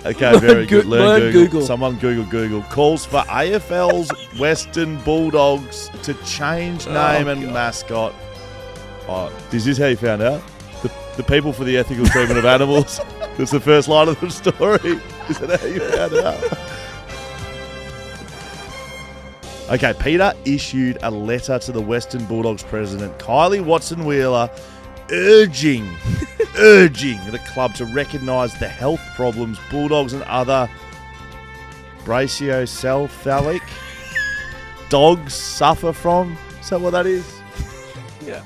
Okay, very good. Learn Google. Someone Google. Calls for AFL's Western Bulldogs to change name and mascot. Oh, is this how you found out? The people for the ethical treatment of animals. That's the first line of the story. Is that how you found out? Okay, Peter issued a letter to the Western Bulldogs president, Kylie Watson-Wheeler, urging the club to recognise the health problems Bulldogs and other braciocephalic dogs suffer from. Is that what that is? Yeah.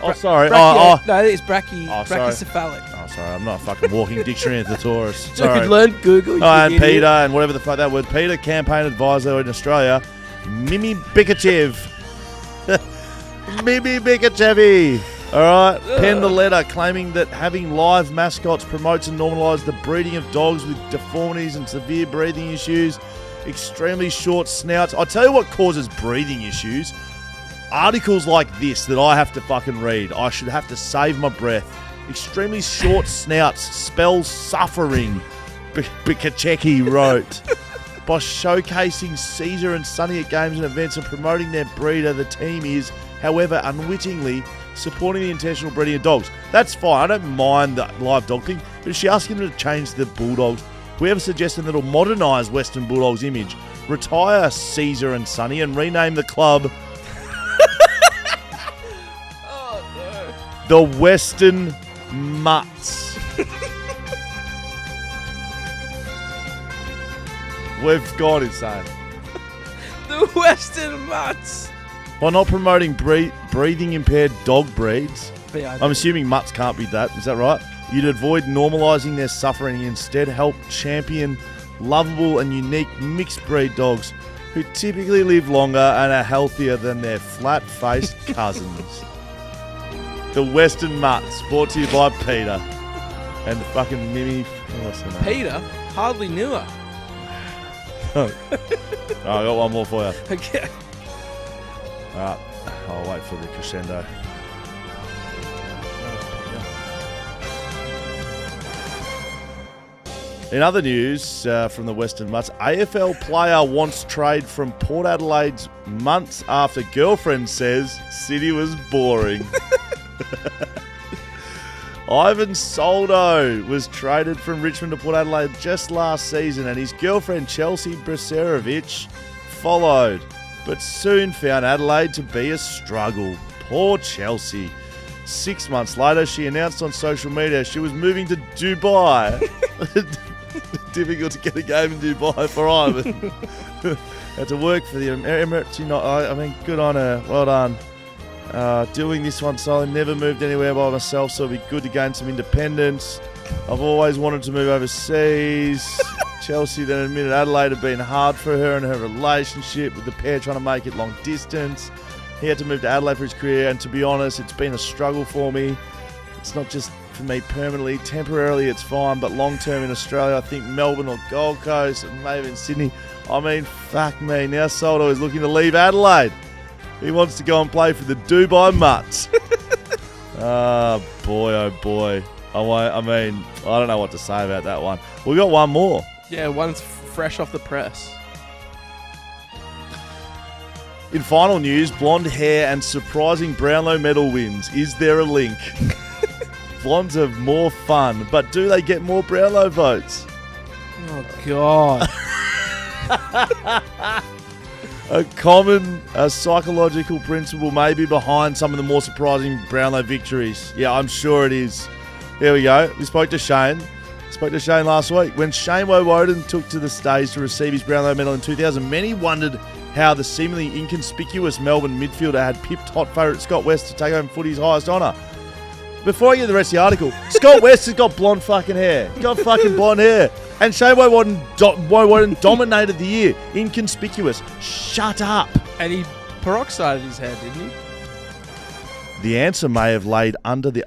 Oh, sorry. No, it's sorry. brachycephalic. Oh, sorry. I'm not a fucking walking dictionary of the tourist. Dude, Sorry. learn Google. And Peter and whatever the fuck that word. Peter, campaign advisor in Australia, Mimi Bikachev. Mimi Bikachevi. All right. Penned a letter claiming that having live mascots promotes and normalises the breeding of dogs with deformities and severe breathing issues, extremely short snouts. I tell you what causes breathing issues. Articles like this that I have to fucking read. I should have to save my breath. Extremely short snouts spells suffering, Bikacheki wrote. By showcasing Caesar and Sonny at games and events and promoting their breeder, the team is, however, unwittingly supporting the intentional breeding of dogs. That's fine. I don't mind the live dog thing. But is she asking them to change the Bulldogs? Whoever suggested that it'll modernise Western Bulldogs' image, retire Caesar and Sonny and rename the club the Western Mutts. We've gone insane. The Western Mutts. By not promoting breathing impaired dog breeds, Yeah, I'm assuming mutts can't be that. Is that right? You'd avoid normalising their suffering and instead help champion lovable and unique mixed breed dogs who typically live longer and are healthier than their flat-faced cousins. The Western Mutts, brought to you by Peter and the fucking Mimi. What's her name? Peter hardly knew her. Oh, I got one more for you. Okay. All right, I'll wait for the crescendo. In other news from the Western Mutts, AFL player wants trade from Port Adelaide's months after girlfriend says City was boring. Ivan Soldo was traded from Richmond to Port Adelaide just last season and his girlfriend Chelsea Braserovich followed, but soon found Adelaide to be a struggle. Poor Chelsea. 6 months later, she announced on social media she was moving to Dubai. Difficult to get a game in Dubai for Ivan. Had to work for the Emirates. I mean, good on her. Well done. Doing this one solo. Never moved anywhere by myself, so it'll be good to gain some independence. I've always wanted to move overseas. Chelsea then admitted Adelaide had been hard for her and her relationship, with the pair trying to make it long distance. He had to move to Adelaide for his career, and to be honest, it's been a struggle for me. It's not just for me permanently. Temporarily, it's fine, but long-term in Australia, I think Melbourne or Gold Coast, and maybe in Sydney. I mean, fuck me. Now Soldo is looking to leave Adelaide. He wants to go and play for the Dubai Mutts. Oh, boy. I mean, I don't know what to say about that one. We got one more. Yeah, one's fresh off the press. In final news, blonde hair and surprising Brownlow medal wins. Is there a link? Blondes are more fun, but do they get more Brownlow votes? Oh, God. A common psychological principle may be behind some of the more surprising Brownlow victories. Yeah, I'm sure it is. Here we go. We spoke to Shane. Last week. When Shane Woden took to the stage to receive his Brownlow medal in 2000, many wondered how the seemingly inconspicuous Melbourne midfielder had pipped hot favourite Scott West to take home footy's highest honour. before I get the rest of the article, Scott West has got blonde fucking hair. He's got fucking blonde hair. And Shane Woewodin dominated the year. Inconspicuous. Shut up. And he peroxided his hair, didn't he? The answer may have laid under the...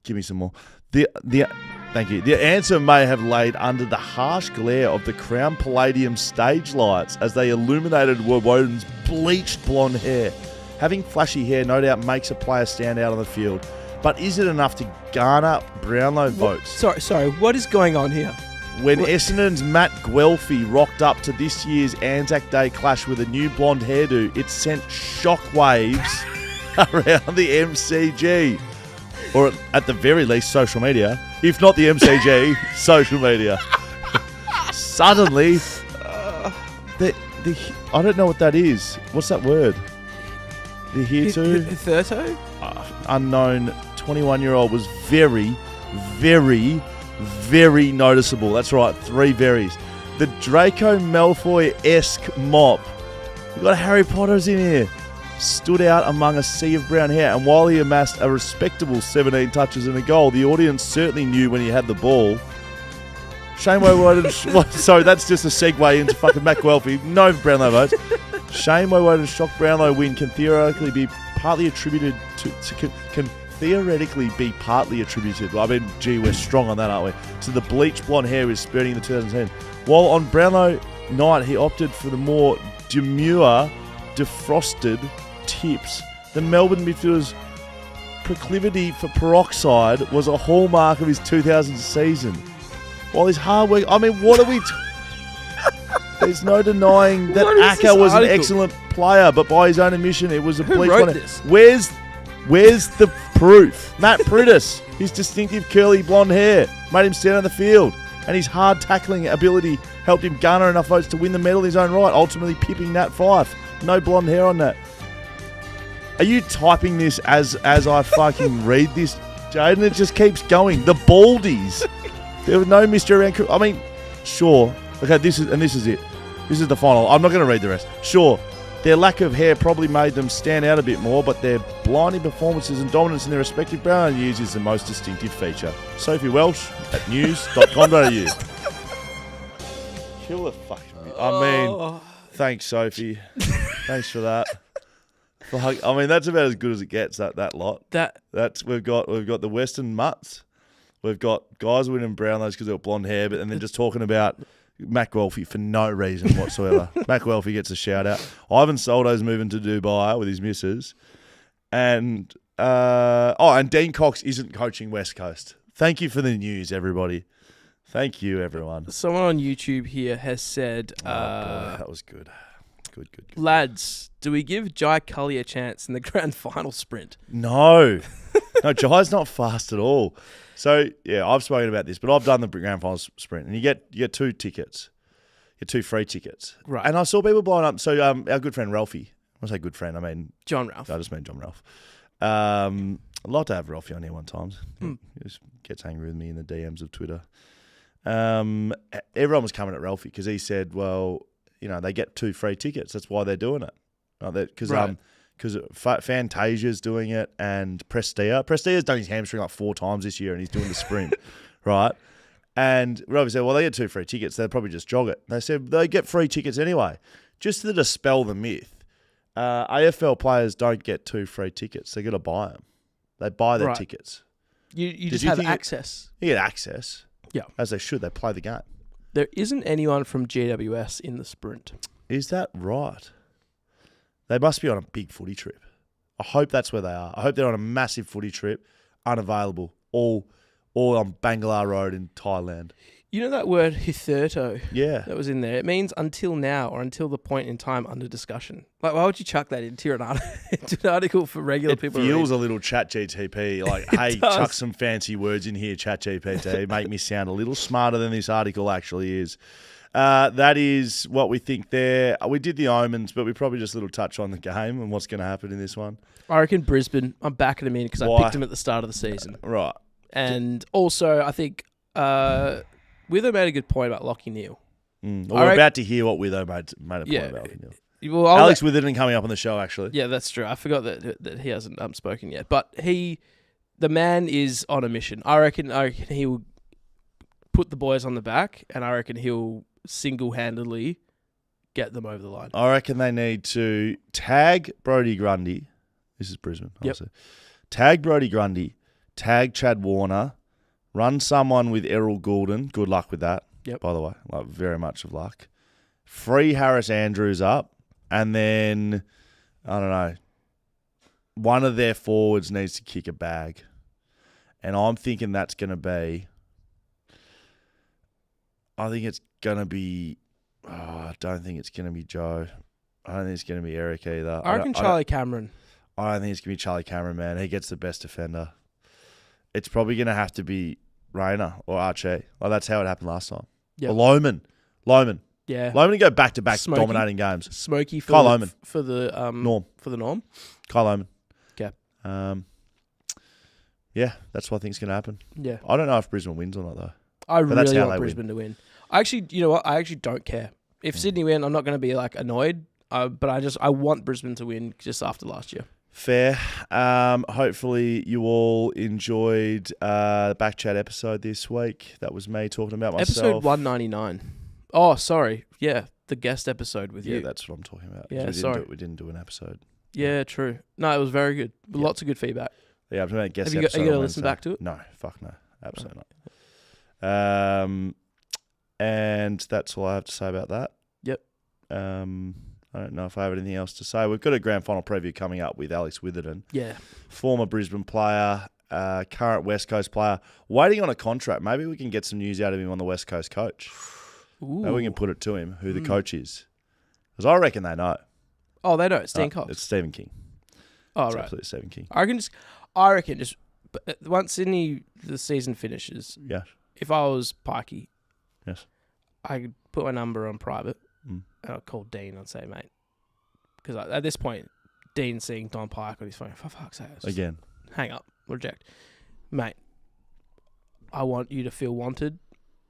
Give me some more. Thank you. The answer may have laid under the harsh glare of the Crown Palladium stage lights as they illuminated Woewodin's bleached blonde hair. Having flashy hair no doubt makes a player stand out on the field, but is it enough to garner Brownlow votes? Sorry, what is going on here? When Essendon's Matt Guelphy rocked up to this year's Anzac Day clash with a new blonde hairdo, it sent shockwaves around the MCG. Or at the very least, social media. If not the MCG, social media. Suddenly, I don't know what that is. What's that word? The here to? Thirto? Unknown 21-year-old was very, very, very noticeable. That's right, 3 verys. The Draco Malfoy-esque mop. We've got Harry Potter's in here. Stood out among a sea of brown hair, and while he amassed a respectable 17 touches and a goal, the audience certainly knew when he had the ball. Shane Woewodin... Sorry, that's just a segue into fucking Matt Guelphy. No Brownlow votes. Shane Woewodin's shock Brownlow win can theoretically be partly attributed I mean, gee, we're strong on that, aren't we? To the bleached blonde hair was spurting the 2010. While on Brownlow night, he opted for the more demure, defrosted tips. The Melbourne midfielder's proclivity for peroxide was a hallmark of his 2000 season. While his hard work... I mean, what are we... There's no denying that Acker was an excellent player, but by his own admission, it was a bleach one. This? Where's the proof? Matt Priddis, his distinctive curly blonde hair made him stand on the field, and his hard tackling ability helped him garner enough votes to win the medal in his own right, ultimately pipping Nat Fyfe. No blonde hair on that. Are you typing this as I fucking read this, Jaiden? It just keeps going. The Baldies. There was no mystery around... I mean, sure. Okay, this is it. This is the final. I'm not going to read the rest. Sure, their lack of hair probably made them stand out a bit more, but their blinding performances and dominance in their respective Brownlow years is the most distinctive feature. Sophie Welsh at news.com.au. Kill the fucking bit. I mean, thanks, Sophie. Thanks for that. I mean, that's about as good as it gets. That lot. We've got the Western Mutts. We've got guys winning Brownlows because they've got blonde hair, but then just talking about Matt Guelphy for no reason whatsoever. Matt Guelphy gets a shout out. Ivan Soldo's moving to Dubai with his missus, and Dean Cox isn't coaching West Coast. Thank you for the news, everybody. Thank you, everyone. Someone on YouTube here has said, boy, that was good. Good. Lads, do we give Jai Cully a chance in the grand final sprint? No, Jai's not fast at all. So, yeah, I've spoken about this, but I've done the grand final sprint, and you get 2 tickets. You get 2 free tickets. Right. And I saw people blowing up. So, our good friend Ralphie, when I say good friend, I mean... John Ralph. I just mean John Ralph. I'd like to have Ralphie on here one time. He just gets angry with me in the DMs of Twitter. Everyone was coming at Ralphie because he said, well, they get 2 free tickets. That's why they're doing it. Because Fantasia's doing it and Prestia's done his hamstring like 4 times this year and he's doing the sprint, right? And Robbie said, well, they get 2 free tickets. They'll probably just jog it. They said they get free tickets anyway. Just to dispel the myth, AFL players don't get 2 free tickets. They got to buy them. They buy their tickets. You just have access. You get access. Yeah. As they should. They play the game. There isn't anyone from GWS in the sprint. Is that right? They must be on a big footy trip. I hope that's where they are. I hope they're on a massive footy trip, unavailable, all on Bangla Road in Thailand. You know that word hitherto? Yeah. That was in there. It means until now or until the point in time under discussion. Like, why would you chuck that into an article for regular people? It feels a little chat GTP. Like, hey, chuck some fancy words in here, chat GPT. Make me sound a little smarter than this article actually is. That is what we think there. We did the omens, but we probably just a little touch on the game and what's going to happen in this one. I reckon Brisbane. I'm backing them in because I picked them at the start of the season. Right. And also, I think Wither made a good point about Lachie Neale. We're about to hear what Wither made a point about Lachie Neale. Well, Alex Witherden coming up on the show, actually. Yeah, that's true. I forgot that he hasn't spoken yet. But he the man is on a mission. I reckon he will put the boys on the back, and I reckon he'll single-handedly get them over the line. I reckon they need to tag Brodie Grundy. This is Brisbane, Yep. obviously. Tag Brodie Grundy, tag Chad Warner, run someone with Errol Goulden. Good luck with that, Yep. by the way. Like, very much of luck. Free Harris Andrews up, and then, I don't know, one of their forwards needs to kick a bag. And I'm thinking that's going to be, I think it's going to be, I don't think it's going to be Joe. I don't think it's going to be Eric either. I reckon Charlie Cameron. I don't think it's going to be Charlie Cameron, man. He gets the best defender. It's probably going to have to be Rayner or Archie. Like, that's how it happened last time. Yep. Or Lohman. Yeah. Lohman to go back-to-back Smokey. dominating games. Smokey for Kyle the, Lohman. for the Norm. For the Norm. Kyle Lohman. Okay. Yeah, that's what I think is going to happen. Yeah. I don't know if Brisbane wins or not, though. I But that's really how want they Brisbane to win. I actually, you know what? I actually don't care. If Sydney win, I'm not going to be like annoyed. But I want Brisbane to win just after last year. Fair. Hopefully you all enjoyed the BackChat episode this week. That was me talking about myself. Episode 199. Oh, sorry. Yeah, the guest episode with Yeah, you. that's what I'm talking about. Yeah, we sorry. We didn't do an episode. Yeah, true. No, it was very good. Lots of good feedback. Yeah, I'm talking about guest Have you episode. got to on listen Wednesday. back to it? No, fuck no. Absolutely not. And that's all I have to say about that. Yep. I don't know if I have anything else to say. We've got a grand final preview coming up with Alex Witherden, Yeah. former Brisbane player, current West Coast player, waiting on a contract. Maybe we can get some news out of him on the West Coast coach. Ooh. Maybe we can put it to him who the coach is. Because I reckon they know. Oh, they don't. Steenkoff. It's Stephen King. Oh, It's right. absolutely Stephen King. I reckon just once the season finishes, Yeah. if I was Pikey, Yes. I could put my number on private Mm. and I'd call Dean and say, mate, because at this point, Dean's seeing Don Pike on his phone. For fuck's sake, just Again. hang up, reject, mate. I want you to feel wanted.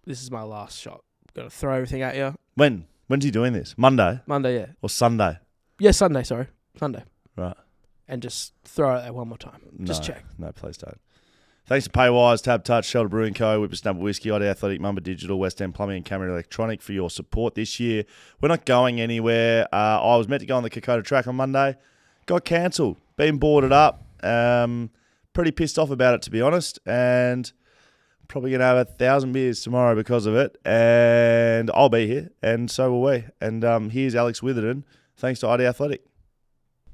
This is my last shot. Got to throw everything at you. When's he doing this? Monday Monday, yeah, or Sunday? yeah, Sunday. Sorry, Sunday, Right. and just throw it there one more time. Just No, check. No, please don't. Thanks to Paywise, TABtouch, Shelter Brewing Co, Whippersnapper Whisky, ID Athletic, Mamba Digital, West End Plumbing and Camera Electronic for your support this year. We're not going anywhere. I was meant to go on the Kokoda track on Monday. Got cancelled. Been boarded up. Pretty pissed off about it, to be honest. And probably going to have 1,000 beers tomorrow because of it. And I'll be here. And so will we. And here's Alex Witherden. Thanks to ID Athletic.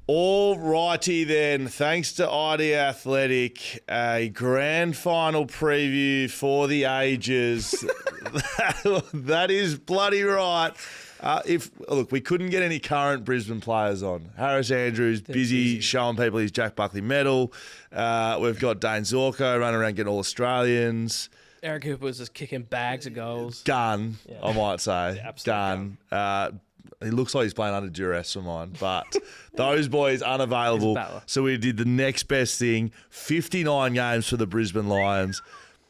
All righty then. Thanks to ID Athletic, a grand final preview for the ages. That is bloody right. Look, we couldn't get any current Brisbane players on. Harris Andrews busy showing people his Jack Buckley medal. We've got Dane Zorko running around getting all Australians. Eric Hooper was just kicking bags of goals. Gun, I might say. absolute Gun. He looks like he's playing under duress for mine, but those boys unavailable. battler. So we did the next best thing, 59 games for the Brisbane Lions.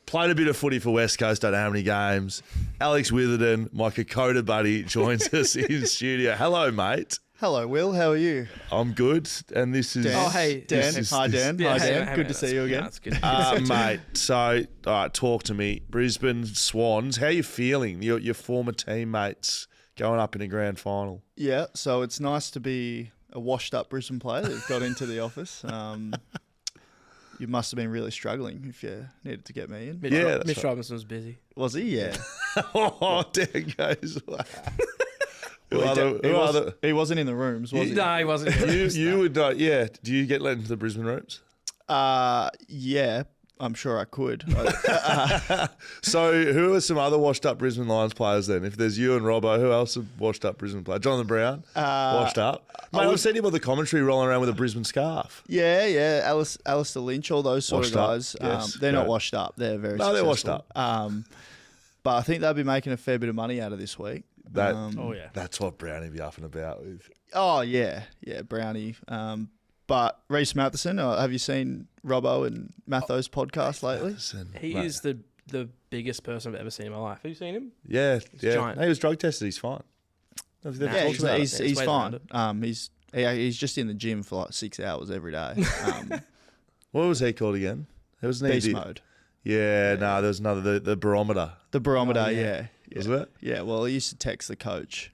Played a bit of footy for West Coast, don't know how many games. Alex Witherden, my Kokoda buddy, joins us in studio. Hello, mate. Hello, Will. How are you? I'm good, and this is... Dan. Oh, hey. Dan. This is- Hi, Dan. Yeah, Hi, hey, Dan. hey, Good mate, to see that's you good. again. No, it's good. Mate, so, all right, talk to me. Brisbane Swans, how you feeling? Your former teammates going up in a grand final. Yeah, so it's nice to be a washed-up Brisbane player that got into the office. You must have been really struggling if you needed to get me in. Mitch, Yeah, that's Mitch right. Robinson was busy. Was he? Yeah. Oh, Dan goes away. He wasn't in the rooms, was he? No, he wasn't. You would know, yeah. Do you get let into the Brisbane rooms? Yeah, I'm sure I could. So who are some other washed up Brisbane Lions players then? If there's you and Robbo, who else are washed up Brisbane players? Jonathan Brown, washed up. Mate, I've seen him on the commentary rolling around with a Brisbane scarf. Yeah. Alistair Lynch, all those sort Washed of up, guys. yes, They're not great. washed up. They're very No, they're successful. washed up. But I think they'll be making a fair bit of money out of this week. Oh, yeah. That's what Brownie be up and about with. Oh, yeah, Brownie. But Reece Matheson, have you seen Robbo and Matho's podcast lately? Listen, He mate. is the biggest person I've ever seen in my life. Have you seen him? Yeah. giant. He was drug tested. He's fine. Have you ever Yeah, talked about it? he's There's ways fine. around He's just in the gym for like 6 hours every day. What was he called again? There was an Beast easy. mode. Yeah, no, there was another, the barometer. The barometer, Oh, yeah. yeah. Was it? Yeah, well, he used to text the coach,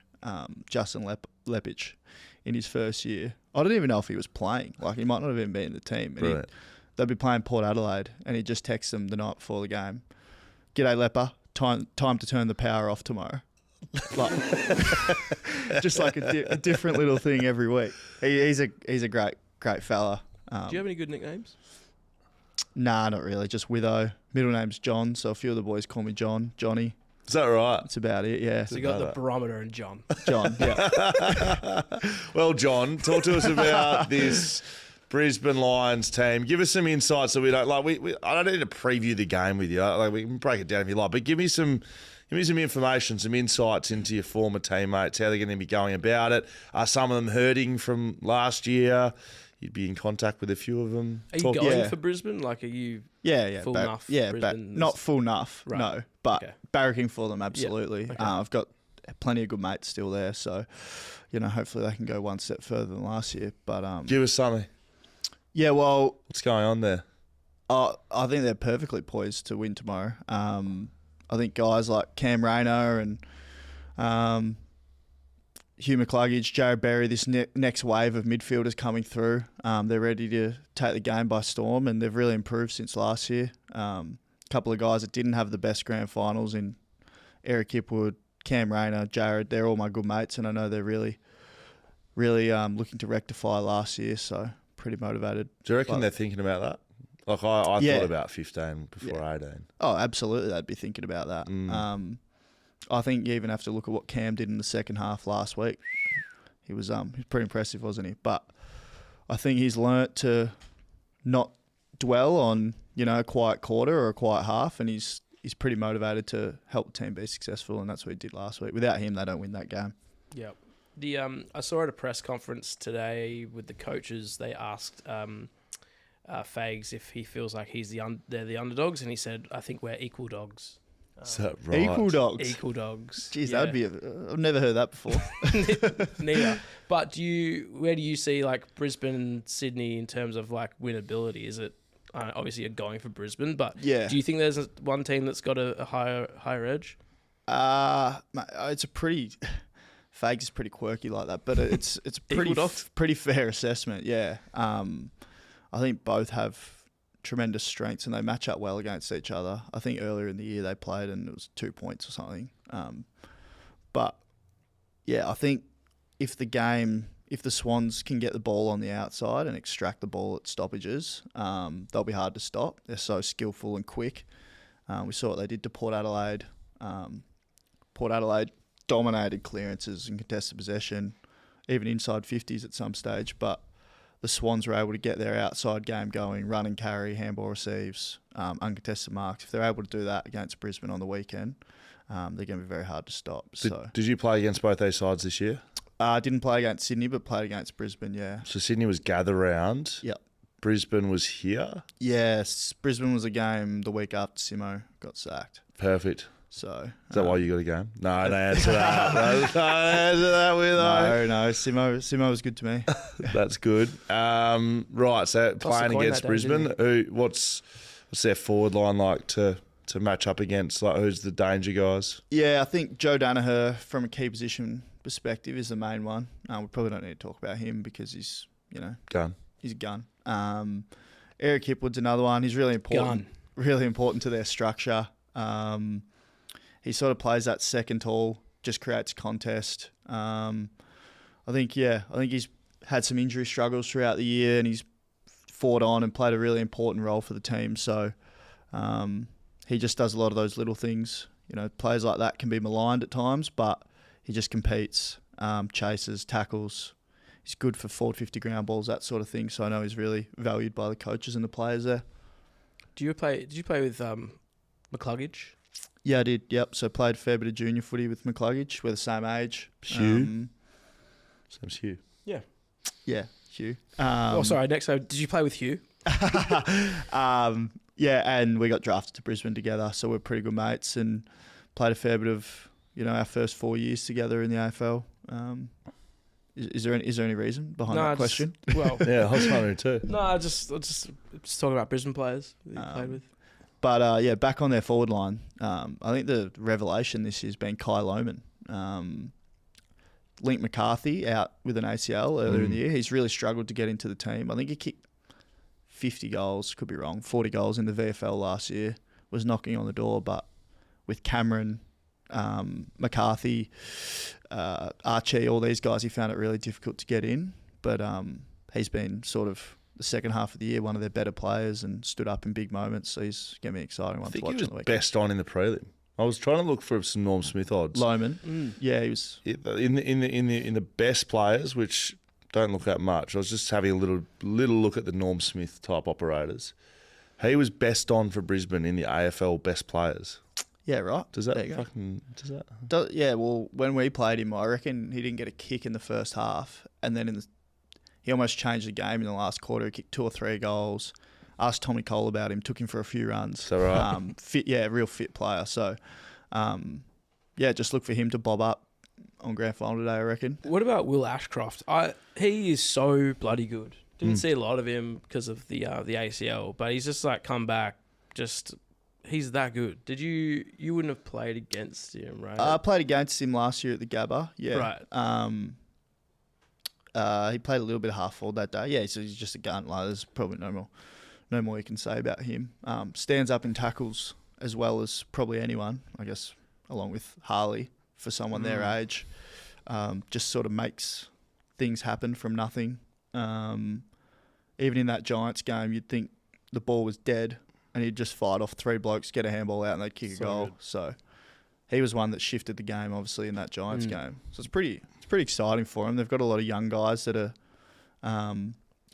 Justin Lepich, in his first year. I don't even know if he was playing. Like, he might not have even been in the team. And Brilliant. they'd be playing Port Adelaide, and he'd just text them the night before the game. G'day, Leper. Time to turn the power off tomorrow. Like, just like a different little thing every week. He's a great fella. Do you have any good nicknames? Nah, not really. Just Witho. Middle name's John, so a few of the boys call me Johnny. Is that right? That's about it, yeah. So you got the barometer and John. John, yeah. Well, John, talk to us about this Brisbane Lions team. Give us some insights so we don't like. I don't need to preview the game with you. Like, we can break it down if you like, but give me some information, some insights into your former teammates, how they're going to be going about it. Are some of them hurting from last year? You'd be in contact with a few of them. Are you going for Brisbane? Like, are you Full enough? Brisbane? not full enough, Right. no. But Okay. barracking for them, absolutely. Okay. I've got plenty of good mates still there, so hopefully they can go one step further than last year. But Give us something. yeah, well, What's going on there? I think they're perfectly poised to win tomorrow. I think guys like Cam Rayner and Hugh McCluggage, Jared Berry, this next wave of midfielders coming through, they're ready to take the game by storm, and they've really improved since last year. A couple of guys that didn't have the best grand finals in Eric Hipwood, Cam Rayner, Jared, they're all my good mates, and I know they're really looking to rectify last year, so pretty motivated. Do you reckon they're thinking about that? Like, I Yeah. thought about 15 before 18. Oh, absolutely, they'd be thinking about that. I think you even have to look at what Cam did in the second half last week. He was pretty impressive, wasn't he? But I think he's learnt to not dwell on a quiet quarter or a quiet half, and he's pretty motivated to help the team be successful, and that's what he did last week. Without him, they don't win that game. Yeah. I saw at a press conference today with the coaches, they asked Fags if he feels like they're the underdogs, and he said, "I think we're equal dogs." Is that right? Equal dogs. Equal dogs. Jeez, yeah. that'd be. I've never heard that before. Neither. But where do you see like Brisbane and Sydney in terms of like winnability? Is it obviously you're going for Brisbane, but Yeah. do you think there's one team that's got a higher edge? Mate, it's a pretty. Fags is pretty quirky like that, but it's a pretty fair assessment. Yeah. I think both have tremendous strengths and they match up well against each other. I think earlier in the year they played and it was 2 points or something. But yeah, I think if the Swans can get the ball on the outside and extract the ball at stoppages, they'll be hard to stop. They're so skillful and quick. We saw what they did to Port Adelaide. Port Adelaide dominated clearances and contested possession, even inside 50s at some stage, but the Swans were able to get their outside game going, run and carry, handball receives, uncontested marks. If they're able to do that against Brisbane on the weekend, they're going to be very hard to stop. Did you play against both those sides this year? I didn't play against Sydney, but played against Brisbane, yeah. So Sydney was gather round. Yep. Brisbane was here. Yes, Brisbane was a game the week after Simo got sacked. Perfect. So Is that why you got a game? No, answer that. No, answer that with No, Simo was good to me. That's good. Right, so playing coin against that day, Brisbane, what's their forward line like to match up against? Like, who's the danger guys? Yeah, I think Joe Daniher, from a key position perspective, is the main one. We probably don't need to talk about him because he's, Gun. he's a gun. Eric Hipwood's another one. He's really important. Really important to their structure. He sort of plays that second tall, just creates contest. I think he's had some injury struggles throughout the year and he's fought on and played a really important role for the team. So he just does a lot of those little things. Players like that can be maligned at times, but he just competes, chases, tackles. He's good for forward 50 ground balls, that sort of thing. So I know he's really valued by the coaches and the players there. Did you play with McCluggage? Yeah, I did. Yep. So played a fair bit of junior footy with McCluggage. We're the same age. Hugh? Same's Hugh. Yeah. Yeah, Hugh. Sorry. Next, so did you play with Hugh? Yeah, and we got drafted to Brisbane together, so we're pretty good mates and played a fair bit of, our first 4 years together in the AFL. Is there any reason behind that question? Well, Yeah, I was wondering too. no, I just talking about Brisbane players that you played with. But yeah, back on their forward line, I think the revelation this year's been Kyle Omen. Link McCarthy out with an ACL earlier in the year. He's really struggled to get into the team. I think he kicked 50 goals, could be wrong, 40 goals in the VFL last year, was knocking on the door, but with Cameron, McCarthy, Archie, all these guys, he found it really difficult to get in. But he's been sort of the second half of the year one of their better players and stood up in big moments. So he's going to be an exciting one to watch on the weekend. Best on in the prelim. I was trying to look for some Norm Smith odds. Loman, yeah, he was in the best players, which don't look that much. I was just having a little look at the Norm Smith type operators. He was best on for Brisbane in the AFL best players. Yeah, right. Does that There you go. fucking does that? Yeah, well, when we played him, I reckon he didn't get a kick in the first half, and then he almost changed the game in the last quarter. He kicked 2 or 3 goals. Asked Tommy Cole about him, took him for a few runs. So right. Real fit player. So, yeah, just look for him to bob up on grand final today, I reckon. What about Will Ashcroft? He is so bloody good. Didn't see a lot of him because of the ACL, but he's just like come back. He's that good. You wouldn't have played against him, right? I played against him last year at the Gabba. Yeah. Right. He played a little bit of half forward that day. Yeah, so he's just a gun. Like, there's probably no more you can say about him. Stands up in tackles as well as probably anyone, I guess, along with Harley for someone their age. Just sort of makes things happen from nothing. Even in that Giants game, you'd think the ball was dead and he'd just fight off 3 blokes, get a handball out and they'd kick a goal. Good. So he was one that shifted the game, obviously, in that Giants game. So it's pretty exciting for them. They've got a lot of young guys that are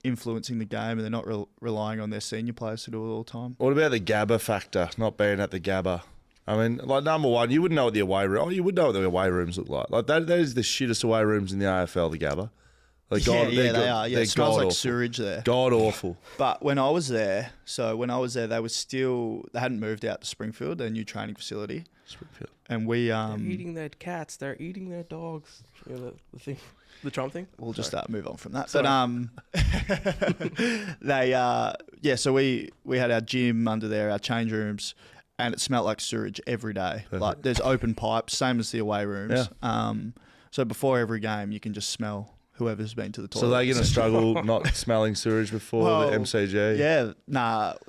influencing the game, and they're not relying on their senior players to do it all the time. What about the Gabba factor? Not being at the Gabba. I mean, like, number one, you wouldn't know what the away room. Oh, you would know what the away rooms look like. Like that is the shittest away rooms in the AFL. The Gabba. Like, They are. Yeah, they're it smells like god-awful. sewage there. God awful. But when I was there, they hadn't moved out to Springfield, their new training facility, Springfield. and we They're eating their cats. They're eating their dogs. You know, the thing, the Trump thing. We'll just move on from that. Sorry. But so we had our gym under there, our change rooms, and it smelled like sewage every day. Perfect. Like there's open pipes, same as the away rooms. Yeah. So before every game, you can just smell whoever's been to the toilet. So they're going to struggle not smelling sewage before the MCG.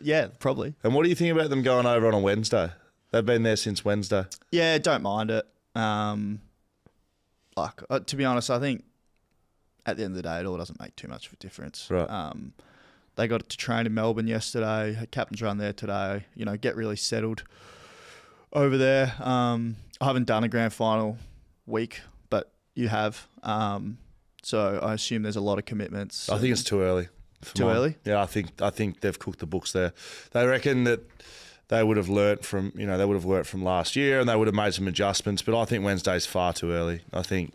Yeah, probably. And what do you think about them going over on a Wednesday? They've been there since Wednesday. Yeah, don't mind it. To be honest, I think at the end of the day, it all doesn't make too much of a difference. Right. They got to train in Melbourne yesterday. Had captain's run there today. Get really settled over there. I haven't done a grand final week, but you have. So I assume there's a lot of commitments. I think it's too early. Too early? Yeah, I think they've cooked the books there. They reckon that they would have learnt from last year and they would have made some adjustments. But I think Wednesday's far too early. I think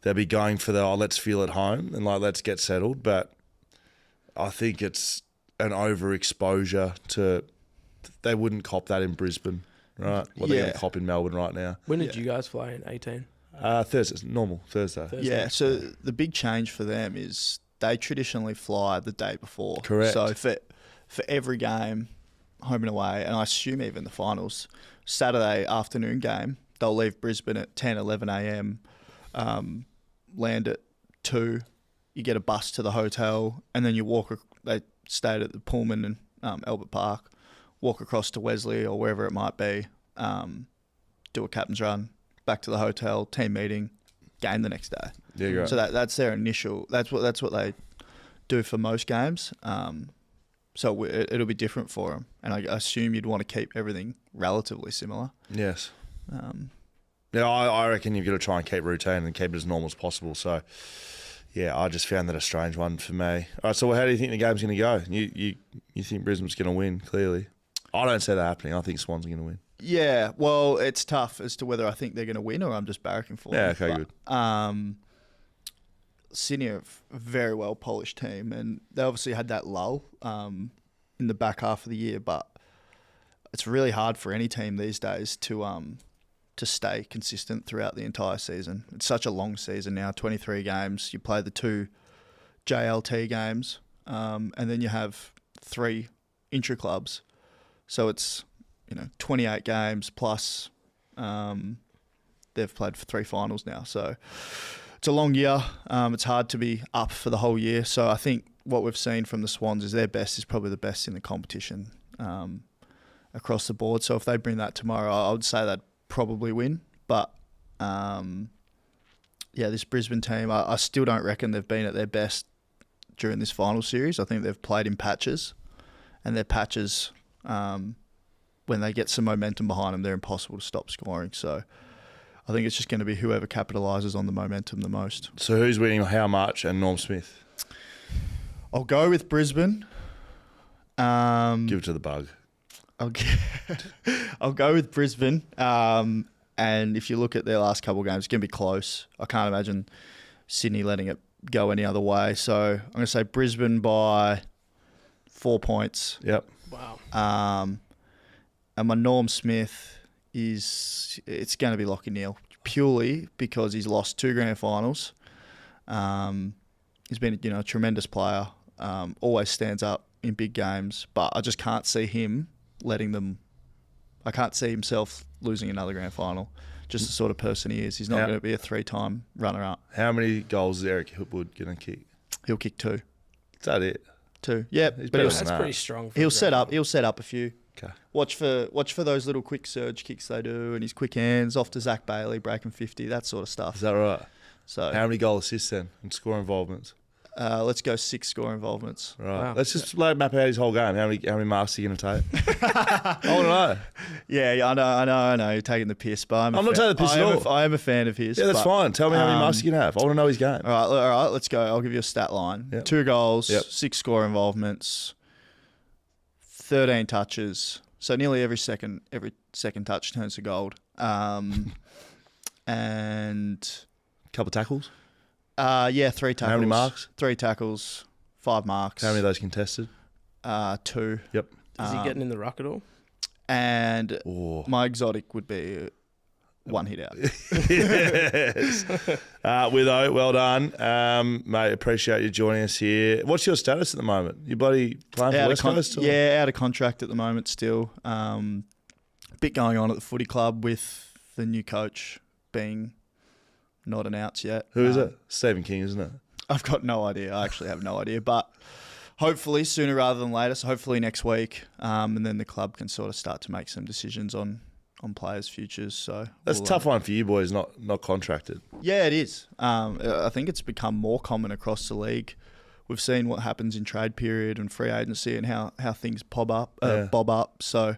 they'll be going for let's feel at home and let's get settled. But I think it's an overexposure to. They wouldn't cop that in Brisbane, right? What they're going to cop in Melbourne right now. When did you guys fly in 18? Thursday, normal Thursday. Yeah, so the big change for them is they traditionally fly the day before. Correct. So for every game, home and away, and I assume even the finals, Saturday afternoon game, they'll leave Brisbane at 10, 11 a.m, land at 2, you get a bus to the hotel, and then they stayed at the Pullman and Albert Park, walk across to Wesley or wherever it might be, do a captain's run, back to the hotel, team meeting, game the next day. Yeah, right. So that's their initial. That's what they do for most games. So it'll be different for them, and I assume you'd want to keep everything relatively similar. Yes. I reckon you've got to try and keep routine and keep it as normal as possible. So, yeah, I just found that a strange one for me. All right, so how do you think the game's going to go? You think Brisbane's going to win? Clearly, I don't see that happening. I think Swans are going to win. Yeah, well, it's tough as to whether I think they're going to win or I'm just barracking for them. Yeah, okay, good. Sydney are a very well polished team, and they obviously had that lull in the back half of the year, but it's really hard for any team these days to to stay consistent throughout the entire season. It's such a long season now, 23 games. You play the 2 JLT games, and then you have 3 intra-clubs. So it's, 28 games plus they've played for 3 finals now. So it's a long year. It's hard to be up for the whole year. So I think what we've seen from the Swans is their best is probably the best in the competition across the board. So if they bring that tomorrow, I would say they'd probably win. But, this Brisbane team, I still don't reckon they've been at their best during this final series. I think they've played in patches, and their patches, when they get some momentum behind them, they're impossible to stop scoring. So I think it's just going to be whoever capitalises on the momentum the most. So who's winning how much and Norm Smith? I'll go with Brisbane. Give it to the bug. I'll go with Brisbane. And if you look at their last couple of games, it's going to be close. I can't imagine Sydney letting it go any other way. So I'm going to say Brisbane by 4 points. Yep. Wow. And my Norm Smith it's going to be Lockie Neal, purely because he's lost 2 grand finals. He's been, a tremendous player. Always stands up in big games, but I just can't see him letting them. I can't see himself losing another grand final. Just the sort of person he is. He's not going to be a 3-time runner-up. How many goals is Eric Hipwood going to kick? He'll kick 2. Is that it? 2. Yeah, but That's pretty strong. He'll set up a few. Okay. Watch for those little quick surge kicks they do, and his quick hands off to Zach Bailey breaking 50, that sort of stuff. Is that right? So how many goal assists then and score involvements? Let's go 6 score involvements. Right. Wow. Let's just map out his whole game. How many marks are you going to take? I want to know. Yeah, I know. You're taking the piss, but I'm not taking the piss at all. I am a fan of his. Yeah, that's but, fine. Tell me how many marks you can have. I want to know his game. All right. Let's go. I'll give you a stat line. Yep. 2 goals, Yep. 6 score involvements, 13 touches. So nearly every second touch turns to gold. And Couple tackles. 3 tackles. How many marks? 3 tackles, 5 marks. How many of those contested? 2. Yep. Is he getting in the ruck at all? And Oh. my exotic would be 1 hit out. Yes. Witho, well done. Mate, appreciate you joining us here. What's your status at the moment? You bloody playing for West Coast? Or? Yeah, out of contract at the moment still. Bit going on at the footy club with the new coach being not announced yet. Who is it? Stephen King, isn't it? I've got no idea. I actually have no idea. But hopefully sooner rather than later. So hopefully next week. And then the club can sort of start to make some decisions on players' futures. So That's a tough one for you boys, not contracted. Yeah, it is. I think it's become more common across the league. We've seen what happens in trade period and free agency and how things bob up. So,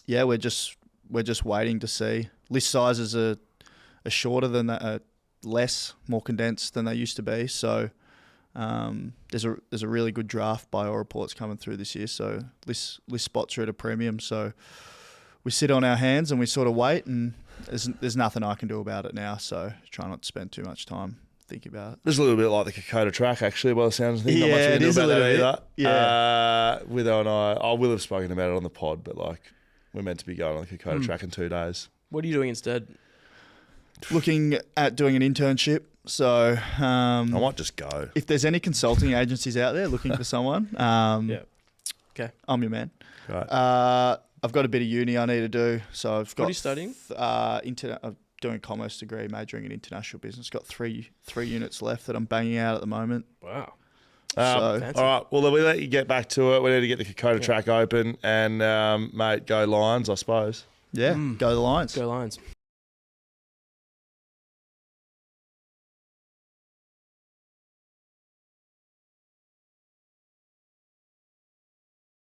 we're just waiting to see. List sizes are shorter than that, more condensed than they used to be. So, there's a really good draft by all reports coming through this year. So list spots are at a premium. So we sit on our hands and we sort of wait, and there's nothing I can do about it now. So try not to spend too much time thinking about it. It's a little bit like the Kokoda track, actually, by the sounds of things. Not much we it can do is a about that little either. bit. Yeah. Witho and I will have spoken about it on the pod, but we're meant to be going on the Kokoda track in 2 days. What are you doing instead? Looking at doing an internship. So I might just go. if there's any consulting agencies out there looking for someone, Okay. I'm your man. Right. I've got a bit of uni I need to do. So I've got. What are you studying? I'm doing a commerce degree, majoring in international business. Got three units left that I'm banging out at the moment. Wow. All Fancy. right. Well, we let you get back to it. We need to get the Kokoda track open and, mate, go Lions, I suppose. Yeah, go the Lions. Go Lions.